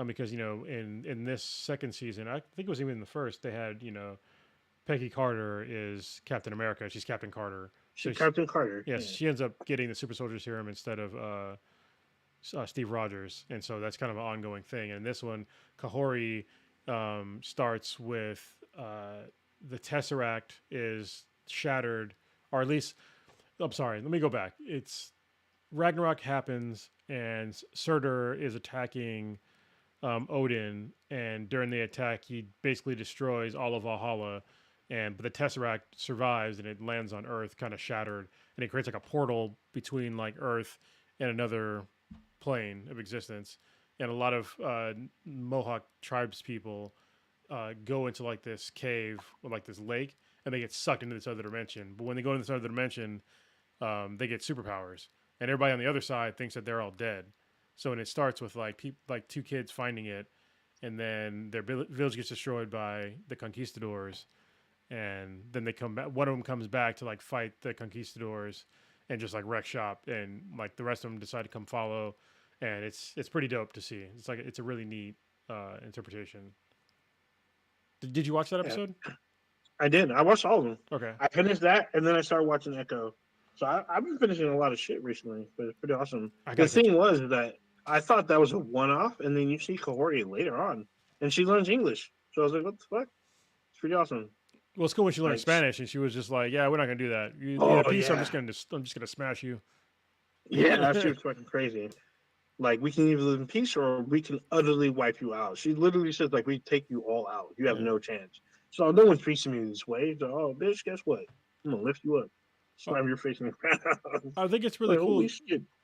[SPEAKER 2] Because in this second season, I think it was even in the first, they had Peggy Carter is Captain America. She's Captain Carter.
[SPEAKER 1] She's Captain Carter.
[SPEAKER 2] Yes, she ends up getting the super soldier serum instead of Steve Rogers, and so that's kind of an ongoing thing. And this one, Kahori starts with the Tesseract is shattered, or at least, I'm sorry, let me go back. It's Ragnarok happens, and Surtur is attacking Odin, and during the attack, he basically destroys all of Valhalla. But the Tesseract survives, and it lands on Earth, kind of shattered, and it creates like a portal between like Earth and another plane of existence. And a lot of Mohawk tribes people go into like this cave or like this lake, and they get sucked into this other dimension. But when they go into this other dimension, they get superpowers, and everybody on the other side thinks that they're all dead. So when it starts with like like 2 kids finding it, and then their village gets destroyed by the conquistadors, and then they come back. One of them comes back to like fight the conquistadors and just like wreck shop, and like the rest of them decide to come follow, and it's pretty dope to see. It's like it's a really neat interpretation. Did you watch that episode?
[SPEAKER 1] I did. I watched all of them.
[SPEAKER 2] Okay.
[SPEAKER 1] I finished that, and then I started watching Echo. So I've been finishing a lot of shit recently, but it's pretty awesome. The thing was that I thought that was a one-off, and then you see Kahori later on, and she learns English. So I was like, what the fuck? It's pretty awesome.
[SPEAKER 2] Well, it's cool when she learned Spanish, and she was just like, "Yeah, we're not gonna do that. You peace. Yeah. I'm just gonna smash you."
[SPEAKER 1] Yeah, she was fucking crazy. Like, we can either live in peace or we can utterly wipe you out. She literally says, like, we take you all out. You have no chance. So no one's treating me this way. So, oh, bitch, guess what? I'm gonna lift you up, slam your face in the ground.
[SPEAKER 2] I think it's really cool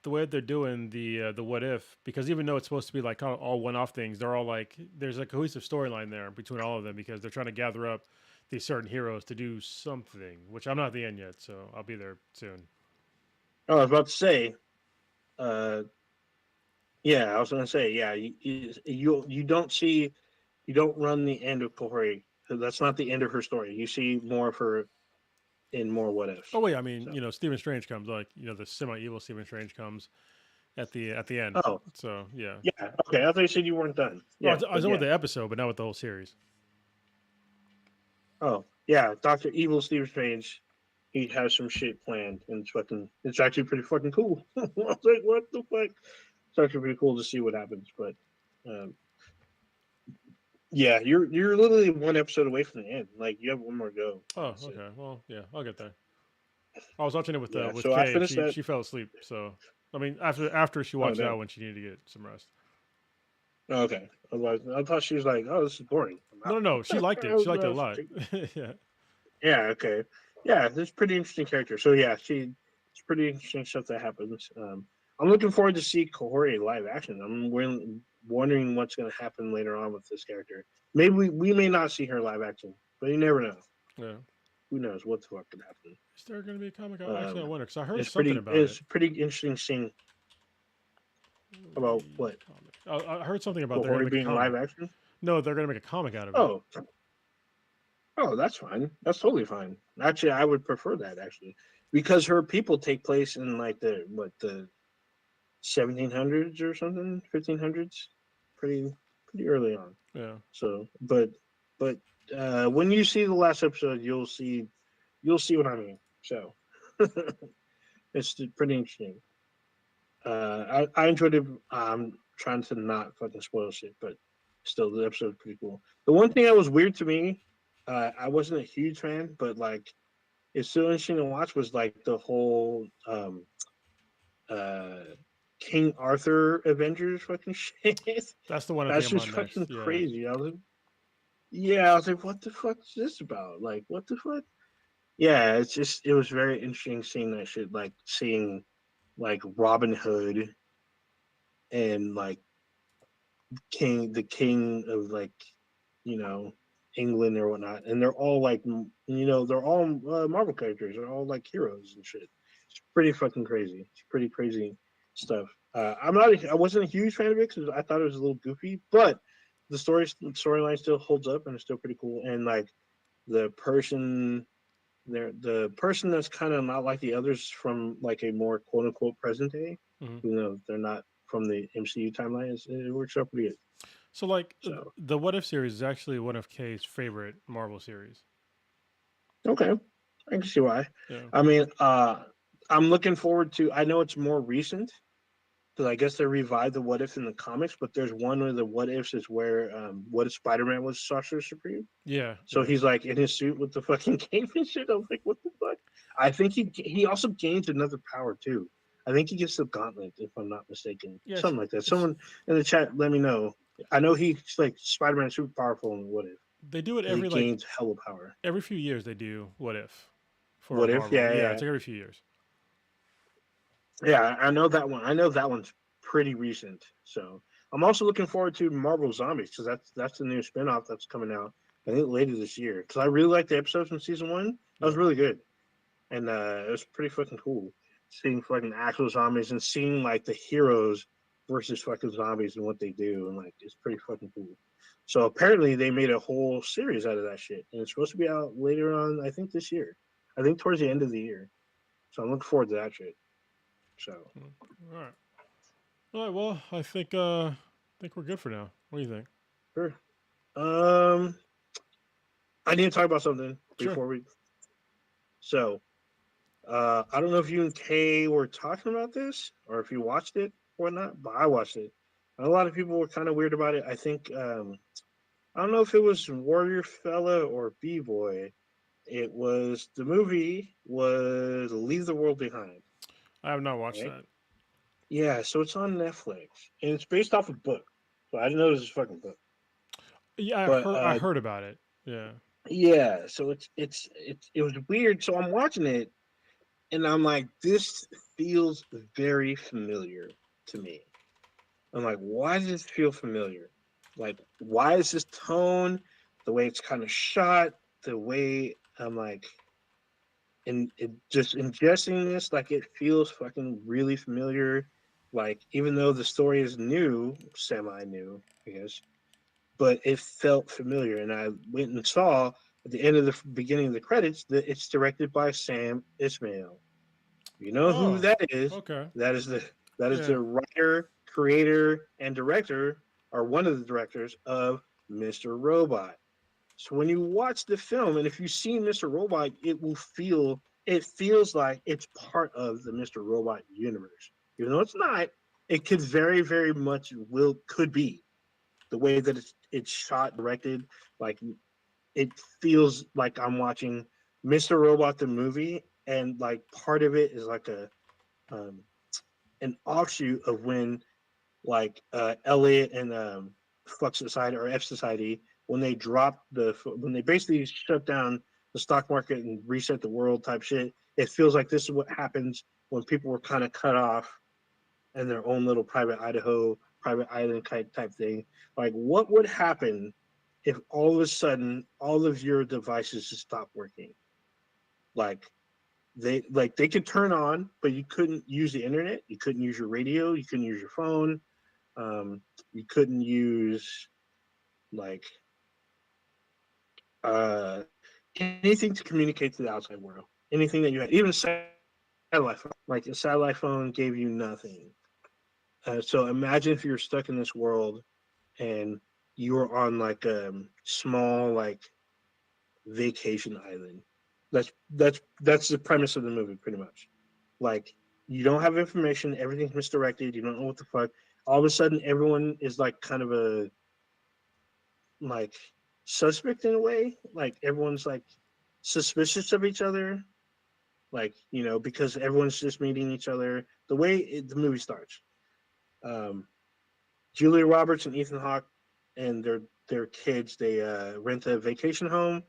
[SPEAKER 2] the way they're doing the what if, because even though it's supposed to be like kind of all one-off things, they're all like there's a cohesive storyline there between all of them because they're trying to gather up these certain heroes to do something, which I'm not at the end yet, so I'll be there soon.
[SPEAKER 1] Oh, I was about to say, yeah, I was going to say, yeah, you don't run the end of Kahori. That's not the end of her story. You see more of her in more what ifs.
[SPEAKER 2] Oh wait, I mean, Stephen Strange comes, like, the semi-evil Stephen Strange comes at the end.
[SPEAKER 1] Oh,
[SPEAKER 2] so yeah.
[SPEAKER 1] Yeah. Okay, I thought you said you weren't done. Yeah,
[SPEAKER 2] I was done with the episode, but not with the whole series.
[SPEAKER 1] Oh yeah, Dr. Evil Stephen Strange, he has some shit planned, and it's actually pretty fucking cool. I was like, what the fuck? It's actually pretty cool to see what happens, but yeah, you're literally one episode away from the end. Like, you have one more go.
[SPEAKER 2] Oh, okay. Well, yeah, I'll get there. I was watching it with
[SPEAKER 1] so
[SPEAKER 2] Kay, and she fell asleep. So I mean, after she watched out when she needed to get some rest.
[SPEAKER 1] Okay. Otherwise, I thought she was like, "Oh, this is boring."
[SPEAKER 2] No. She liked it. She liked it a lot. Yeah.
[SPEAKER 1] Yeah. Okay. Yeah, this is pretty interesting character. So yeah, it's pretty interesting stuff that happens. I'm looking forward to see Kahori live action. I'm wondering what's going to happen later on with this character. Maybe we may not see her live action, but you never know.
[SPEAKER 2] Yeah.
[SPEAKER 1] Who knows what the fuck could happen?
[SPEAKER 2] Is there going to be a comic? Actually, I wonder because I heard something about
[SPEAKER 1] it. It's a pretty interesting scene. About what?
[SPEAKER 2] I heard something about they're
[SPEAKER 1] before
[SPEAKER 2] gonna
[SPEAKER 1] it
[SPEAKER 2] make a
[SPEAKER 1] being live
[SPEAKER 2] comic.
[SPEAKER 1] action.
[SPEAKER 2] No, they're gonna make a comic out of it.
[SPEAKER 1] Oh, oh, that's fine. That's totally fine. Actually, I would prefer that actually, because her people take place in like the 1700s or something, 1500s, pretty early on.
[SPEAKER 2] Yeah.
[SPEAKER 1] So, but when you see the last episode, you'll see what I mean. So, it's pretty interesting. I enjoyed it. I'm trying to not fucking spoil shit, but still, the episode's pretty cool. The one thing that was weird to me, I wasn't a huge fan, but like it's still interesting to watch was like the whole uh King Arthur Avengers fucking shit.
[SPEAKER 2] That's the one I think
[SPEAKER 1] That's
[SPEAKER 2] I'm
[SPEAKER 1] just
[SPEAKER 2] on next.
[SPEAKER 1] fucking
[SPEAKER 2] Yeah.
[SPEAKER 1] crazy. I was like, what the fuck is this about? Like, what the fuck? Yeah, it was very interesting seeing that shit, like seeing like Robin Hood and like the king of like, you know, England or whatnot, and they're all like, they're all Marvel characters. They're all like heroes and shit. It's pretty fucking crazy. It's pretty crazy stuff. I wasn't a huge fan of it because I thought it was a little goofy, but the storyline still holds up and it's still pretty cool. And like the person the person that's kind of not like the others from like a more quote unquote present day,
[SPEAKER 2] Hmm.
[SPEAKER 1] they're not from the MCU timeline. It works out pretty good.
[SPEAKER 2] So like
[SPEAKER 1] So
[SPEAKER 2] the What If series is actually one of Kay's favorite Marvel series.
[SPEAKER 1] okay, I can see why.
[SPEAKER 2] Yeah.
[SPEAKER 1] I mean, I'm looking forward to. I know it's more recent because I guess they revived the What If in the comics, but there's one of the What Ifs is where what if Spider-Man was Sorcerer Supreme?
[SPEAKER 2] Yeah.
[SPEAKER 1] So
[SPEAKER 2] Yeah.
[SPEAKER 1] he's like in his suit with the fucking cape and shit. I was like, what the fuck? I think he also gains another power too. I think he gets the gauntlet, if I'm not mistaken.
[SPEAKER 2] Yes.
[SPEAKER 1] Something like that.
[SPEAKER 2] It's
[SPEAKER 1] Someone in the chat, let me know. I know he's like Spider-Man super powerful in What If
[SPEAKER 2] they do it
[SPEAKER 1] because he
[SPEAKER 2] every like
[SPEAKER 1] gains hella power.
[SPEAKER 2] every few years. They do What If for
[SPEAKER 1] What If?
[SPEAKER 2] Marvel.
[SPEAKER 1] Yeah,
[SPEAKER 2] Yeah,
[SPEAKER 1] yeah,
[SPEAKER 2] it's like every few years.
[SPEAKER 1] yeah. I know that one. I know that one's pretty recent. So I'm also looking forward to Marvel Zombies because that's the new spinoff that's coming out. I think later this year because I really liked the episodes from season one. That was
[SPEAKER 2] Yeah.
[SPEAKER 1] really good. And it was pretty fucking cool seeing fucking actual zombies and seeing like the heroes versus fucking zombies and what they do, and like it's pretty fucking cool. So apparently they made a whole series out of that shit, and it's supposed to be out later on. I think this year. I think towards the end of the year. So I'm looking forward to that shit. So
[SPEAKER 2] Mm. All right. All right. Well, I think we're good for now. What do you think?
[SPEAKER 1] sure. Um, I need to talk about something
[SPEAKER 2] Sure.
[SPEAKER 1] before we. So I don't know if you and Kay were talking about this or if you watched it or not, but I watched it. A lot of people were kind of weird about it. I think I don't know if it was Warrior Fella or B Boy. It was the movie was Leave the World Behind.
[SPEAKER 2] I have not watched
[SPEAKER 1] Right?
[SPEAKER 2] that.
[SPEAKER 1] Yeah, so it's on Netflix and it's based off a book. So I didn't know this was a fucking book.
[SPEAKER 2] Yeah,
[SPEAKER 1] But
[SPEAKER 2] I heard about it. Yeah.
[SPEAKER 1] yeah, so it was weird. So I'm watching it and I'm like, this feels very familiar to me. I'm like, why does this feel familiar? Like, why is this tone, the way it's kind of shot, the way I'm like, and it just ingesting this, like, it feels fucking really familiar. Like, even though the story is new, semi new, I guess, but it felt familiar. And I went and saw at the end of the beginning of the credits that it's directed by Sam Ismail. You know who
[SPEAKER 2] Oh.
[SPEAKER 1] that is?
[SPEAKER 2] Okay.
[SPEAKER 1] That is the that is
[SPEAKER 2] Yeah.
[SPEAKER 1] the writer, creator, and director, or one of the directors of Mr. Robot. So when you watch the film, and if you see Mr. Robot, it feels like it's part of the Mr. Robot universe. Even though it's not, it could very, very much could be the way that it's shot, directed, like it feels like I'm watching Mr. Robot the movie, and like part of it is like um, an offshoot of when like Elliot and Flux Society or F Society when they basically shut down the stock market and reset the world type shit. It feels like this is what happens when people were kind of cut off in their own little private Idaho, private island type thing. Like, what would happen if all of a sudden all of your devices just stopped working? Like they could turn on, but you couldn't use the internet, you couldn't use your radio, you couldn't use your phone. You couldn't use like uh, anything to communicate to the outside world. Anything that you had, even satellite phone, like a satellite phone gave you nothing. So imagine if you're stuck in this world and you were on like a small like vacation island. That's the premise of the movie, pretty much. Like you don't have information, everything's misdirected. You don't know what the fuck. All of a sudden, everyone is like kind of a like suspect in a way. Like everyone's like suspicious of each other. Like because everyone's just meeting each other. The way the movie starts, um, Julia Roberts and Ethan Hawke and their kids they rent a vacation home.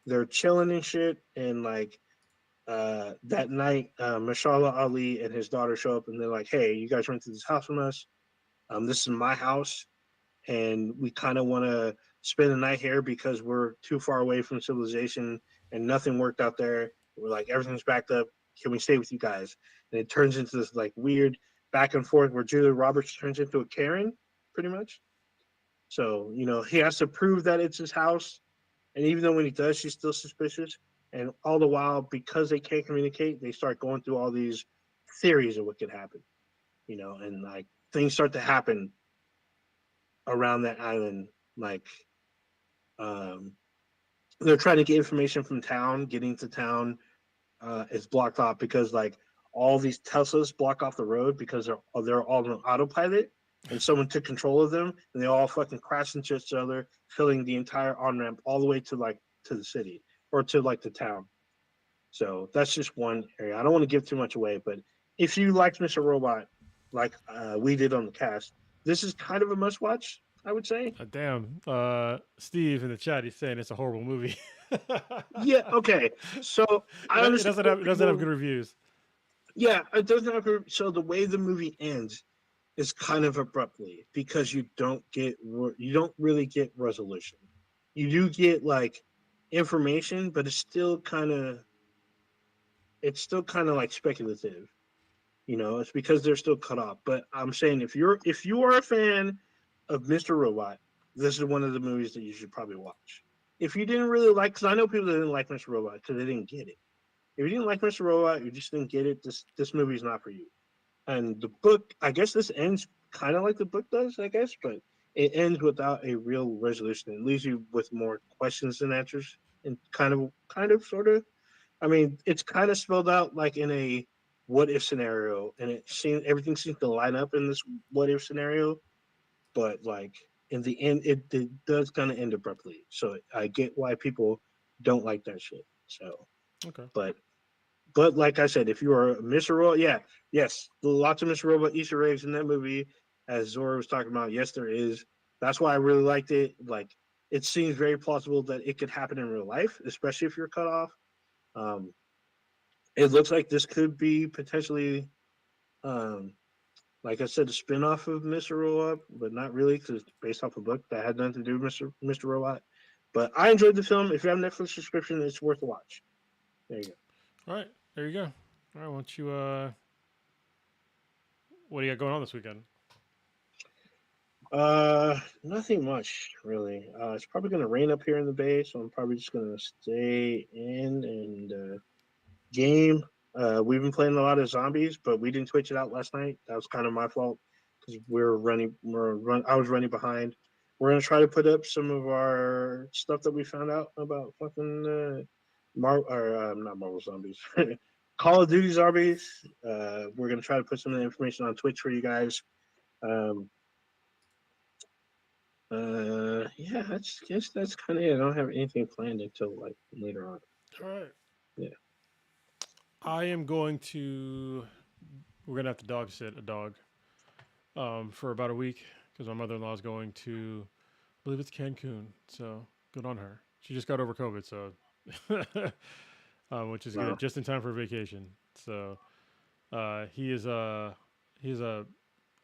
[SPEAKER 1] They're chilling and shit, and like that night, Mashallah Ali and his daughter show up, and they're like, "Hey, you guys rented this house from us. This is my house, and we kind of want to spend the night here because we're too far away from civilization, and nothing worked out there. We're like everything's backed up. Can we stay with you guys?" And it turns into this like weird back and forth where Julia Roberts turns into a Karen, pretty much. So he has to prove that it's his house, and even though when he does, she's still suspicious. And all the while, because they can't communicate, they start going through all these theories of what could happen. And like things start to happen around that island. Like um, they're trying to get information from town. Getting to town is blocked off because like all these Teslas block off the road because they're all on autopilot. And someone took control of them, and they all fucking crash into each other, filling the entire on ramp all the way to the city or to like the town. So that's just one area. I don't want to give too much away, but if you liked Mr. Robot, like we did on the cast, this is kind of a must watch, I would say.
[SPEAKER 2] Damn. Steve in the chat, he's saying it's a horrible movie.
[SPEAKER 1] Yeah. Okay. So I
[SPEAKER 2] It
[SPEAKER 1] understand
[SPEAKER 2] doesn't
[SPEAKER 1] where
[SPEAKER 2] have
[SPEAKER 1] people.
[SPEAKER 2] good reviews.
[SPEAKER 1] Yeah, it doesn't have. So the way the movie ends is kind of abruptly because you don't really get resolution. You do get like information, but it's still kind of like speculative. It's because they're still cut off. But I'm saying if you are a fan of Mr. Robot, this is one of the movies that you should probably watch. If you didn't really like, because I know people that didn't like Mr. Robot because they didn't get it. If you didn't like Mr. Robot, you just didn't get it. This movie is not for you. And the book, I guess this ends kind of like the book does, I guess, but it ends without a real resolution. It leaves you with more questions than answers, and kind of, sort of. I mean, it's kind of spelled out like in a what if scenario, and everything seems to line up in this what if scenario, but like in the end, it does kind of end abruptly. So I get why people don't like that shit. So,
[SPEAKER 2] Okay.
[SPEAKER 1] but like I said, if you are Mr. Robot, yeah, yes, lots of Mr. Robot Easter eggs in that movie, as Zora was talking about. Yes, there is. That's why I really liked it. Like, it seems very plausible that it could happen in real life, especially if you're cut off. Um, it looks like this could be potentially, um, like I said, a spinoff of Mr. Robot, but not really because it's based off a book that had nothing to do with Mr. Robot. But I enjoyed the film. If you have a Netflix subscription, it's worth a watch. There you go.
[SPEAKER 2] All right. There you go. All right. Why don't you, what do you got going on this weekend?
[SPEAKER 1] Nothing much really. It's probably gonna rain up here in the Bay, so I'm probably just gonna stay in and game. We've been playing a lot of zombies, but we didn't switch it out last night. That was kind of my fault because I was running behind. We're gonna try to put up some of our stuff that we found out about fucking not Marvel zombies, Call of Duty zombies. We're gonna try to put some of the information on Twitch for you guys. Um, yeah, guess that's kind of it. I don't have anything planned until like later on.
[SPEAKER 2] All right.
[SPEAKER 1] Yeah.
[SPEAKER 2] I am going to, we're going to have to dog sit a dog for about a week because my mother in law is going to, I believe it's Cancun. So good on her. She just got over COVID, so, which is
[SPEAKER 1] Wow.
[SPEAKER 2] good, just in time for vacation. So he's a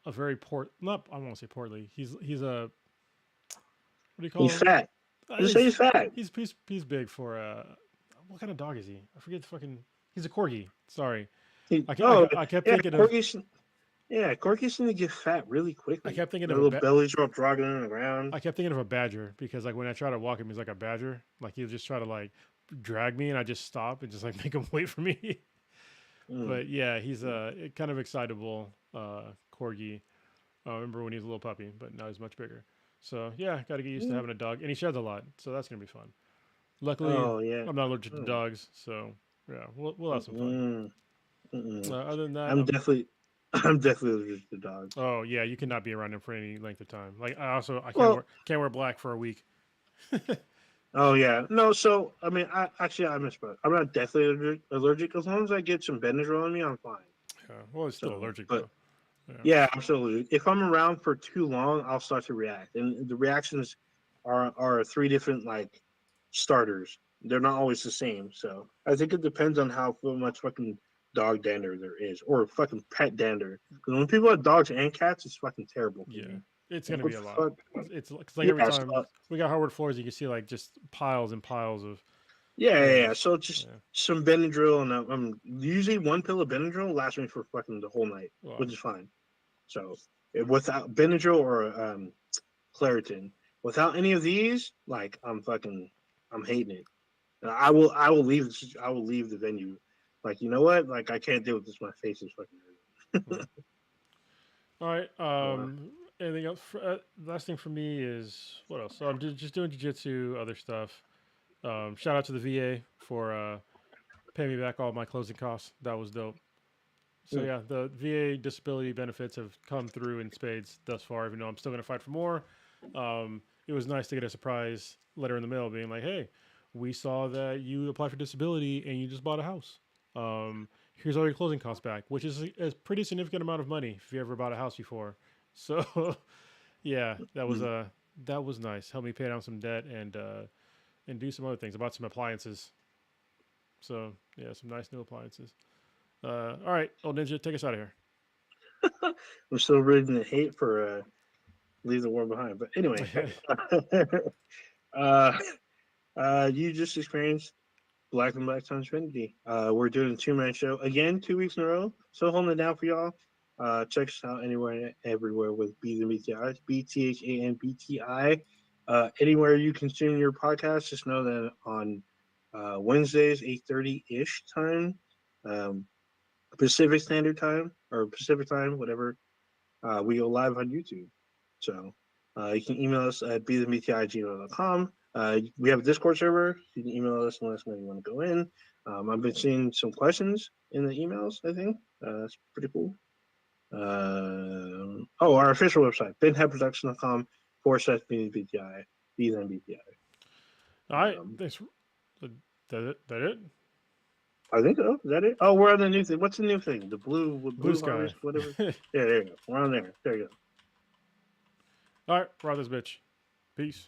[SPEAKER 2] very not, I won't say portly. He's a, what do you call
[SPEAKER 1] He's
[SPEAKER 2] him?
[SPEAKER 1] fat. Just say he's fat.
[SPEAKER 2] He's big for what kind of dog is he? I forget the fucking. He's a corgi. Sorry,
[SPEAKER 1] He,
[SPEAKER 2] I
[SPEAKER 1] oh,
[SPEAKER 2] kept
[SPEAKER 1] yeah,
[SPEAKER 2] thinking of
[SPEAKER 1] corgis. Yeah, corgis seem to get fat really
[SPEAKER 2] I
[SPEAKER 1] quickly.
[SPEAKER 2] kept thinking
[SPEAKER 1] Their
[SPEAKER 2] of
[SPEAKER 1] little bellies are all dragging on the ground.
[SPEAKER 2] I kept thinking of a badger because like when I try to walk him, he's like a badger. Like he'll just try to like drag me, and I just stop and just like make him wait for me.
[SPEAKER 1] Mm.
[SPEAKER 2] But yeah, he's a kind of excitable corgi. I remember when he was a little puppy, but now he's much bigger. So yeah, got to get used to
[SPEAKER 1] Mm.
[SPEAKER 2] having a dog, and he sheds a lot, so that's gonna be fun. Luckily,
[SPEAKER 1] Oh yeah.
[SPEAKER 2] I'm not allergic to
[SPEAKER 1] Mm.
[SPEAKER 2] dogs, so yeah, we'll have some fun.
[SPEAKER 1] Mm-mm. Mm-mm.
[SPEAKER 2] Other than that,
[SPEAKER 1] I'm definitely, I'm definitely allergic to dogs.
[SPEAKER 2] oh yeah, you cannot be around him for any length of time. Like I
[SPEAKER 1] Well,
[SPEAKER 2] can't wear black for a week.
[SPEAKER 1] oh yeah, no. So I mean, I misspoke. I'm not deathly allergic. As long as I get some Benadryl on me, I'm fine.
[SPEAKER 2] Yeah, well, it's still
[SPEAKER 1] So,
[SPEAKER 2] allergic
[SPEAKER 1] but
[SPEAKER 2] though. Yeah,
[SPEAKER 1] yeah, absolutely. If I'm around for too long, I'll start to react, and the reactions are three different like starters. They're not always the same. So I think it depends on how much fucking dog dander there is, or fucking pet dander. Because when people have dogs and cats, it's fucking terrible for
[SPEAKER 2] yeah,
[SPEAKER 1] me.
[SPEAKER 2] it's
[SPEAKER 1] Like,
[SPEAKER 2] gonna
[SPEAKER 1] what
[SPEAKER 2] be
[SPEAKER 1] the
[SPEAKER 2] a lot.
[SPEAKER 1] fuck?
[SPEAKER 2] It's like every
[SPEAKER 1] Yeah,
[SPEAKER 2] time we got hardwood floors, you can see like just piles and piles of
[SPEAKER 1] yeah.
[SPEAKER 2] hairs.
[SPEAKER 1] So just
[SPEAKER 2] Yeah,
[SPEAKER 1] some Benadryl, and usually one pill of Benadryl lasts me for fucking the whole night,
[SPEAKER 2] well,
[SPEAKER 1] which is fine. So without Benadryl or Claritin, without any of these, like I'm hating it. I will leave the venue. Like, you know what? Like, I can't deal with this. My face is fucking
[SPEAKER 2] well.
[SPEAKER 1] hurting.
[SPEAKER 2] All right.
[SPEAKER 1] uh,
[SPEAKER 2] Anything else? Last thing for me is what else? So I'm just doing jujitsu, other stuff. Shout out to the VA for paying me back all my closing costs. That was dope. So
[SPEAKER 1] mm,
[SPEAKER 2] yeah, the VA disability benefits have come through in spades thus far. Even though I'm still going to fight for more, it was nice to get a surprise letter in the mail being like, "Hey, we saw that you applied for disability and you just bought a house. Here's all your closing costs back," which is a pretty significant amount of money if you ever bought a house before. So yeah,
[SPEAKER 1] mm.
[SPEAKER 2] that was nice. Helped me pay down some debt and do some other things. I bought some appliances. So yeah, some nice new appliances. All right, old ninja, take us out of here.
[SPEAKER 1] I'm still reading the hate for Leave the World Behind. But anyway, uh, you just experienced Black and Black Times Trinity. We're doing a 2-man show again, 2 weeks in a row. So holding it down for y'all. Check us out anywhere, everywhere with B the BTI, BTHANBTI. Anywhere you consume your podcast, just know that on Wednesdays, 8:30 ish time, um, Pacific Standard Time or Pacific Time, whatever. We go live on YouTube. So you can email us at bethebti@gmail.com. We have a Discord server. You can email us and let us know you want to go in. I've been seeing some questions in the emails, I think. That's pretty cool. Our official website, benheadproduction.com/bthebti, bthebti.
[SPEAKER 2] All right, thanks. That it?
[SPEAKER 1] I think so. Is that it? Oh, we're on the new thing. What's the new thing? The
[SPEAKER 2] Blue
[SPEAKER 1] blue
[SPEAKER 2] sky.
[SPEAKER 1] harvest, whatever. Yeah, there you go. We're on there. There you go.
[SPEAKER 2] All right, we're out this bitch. Peace.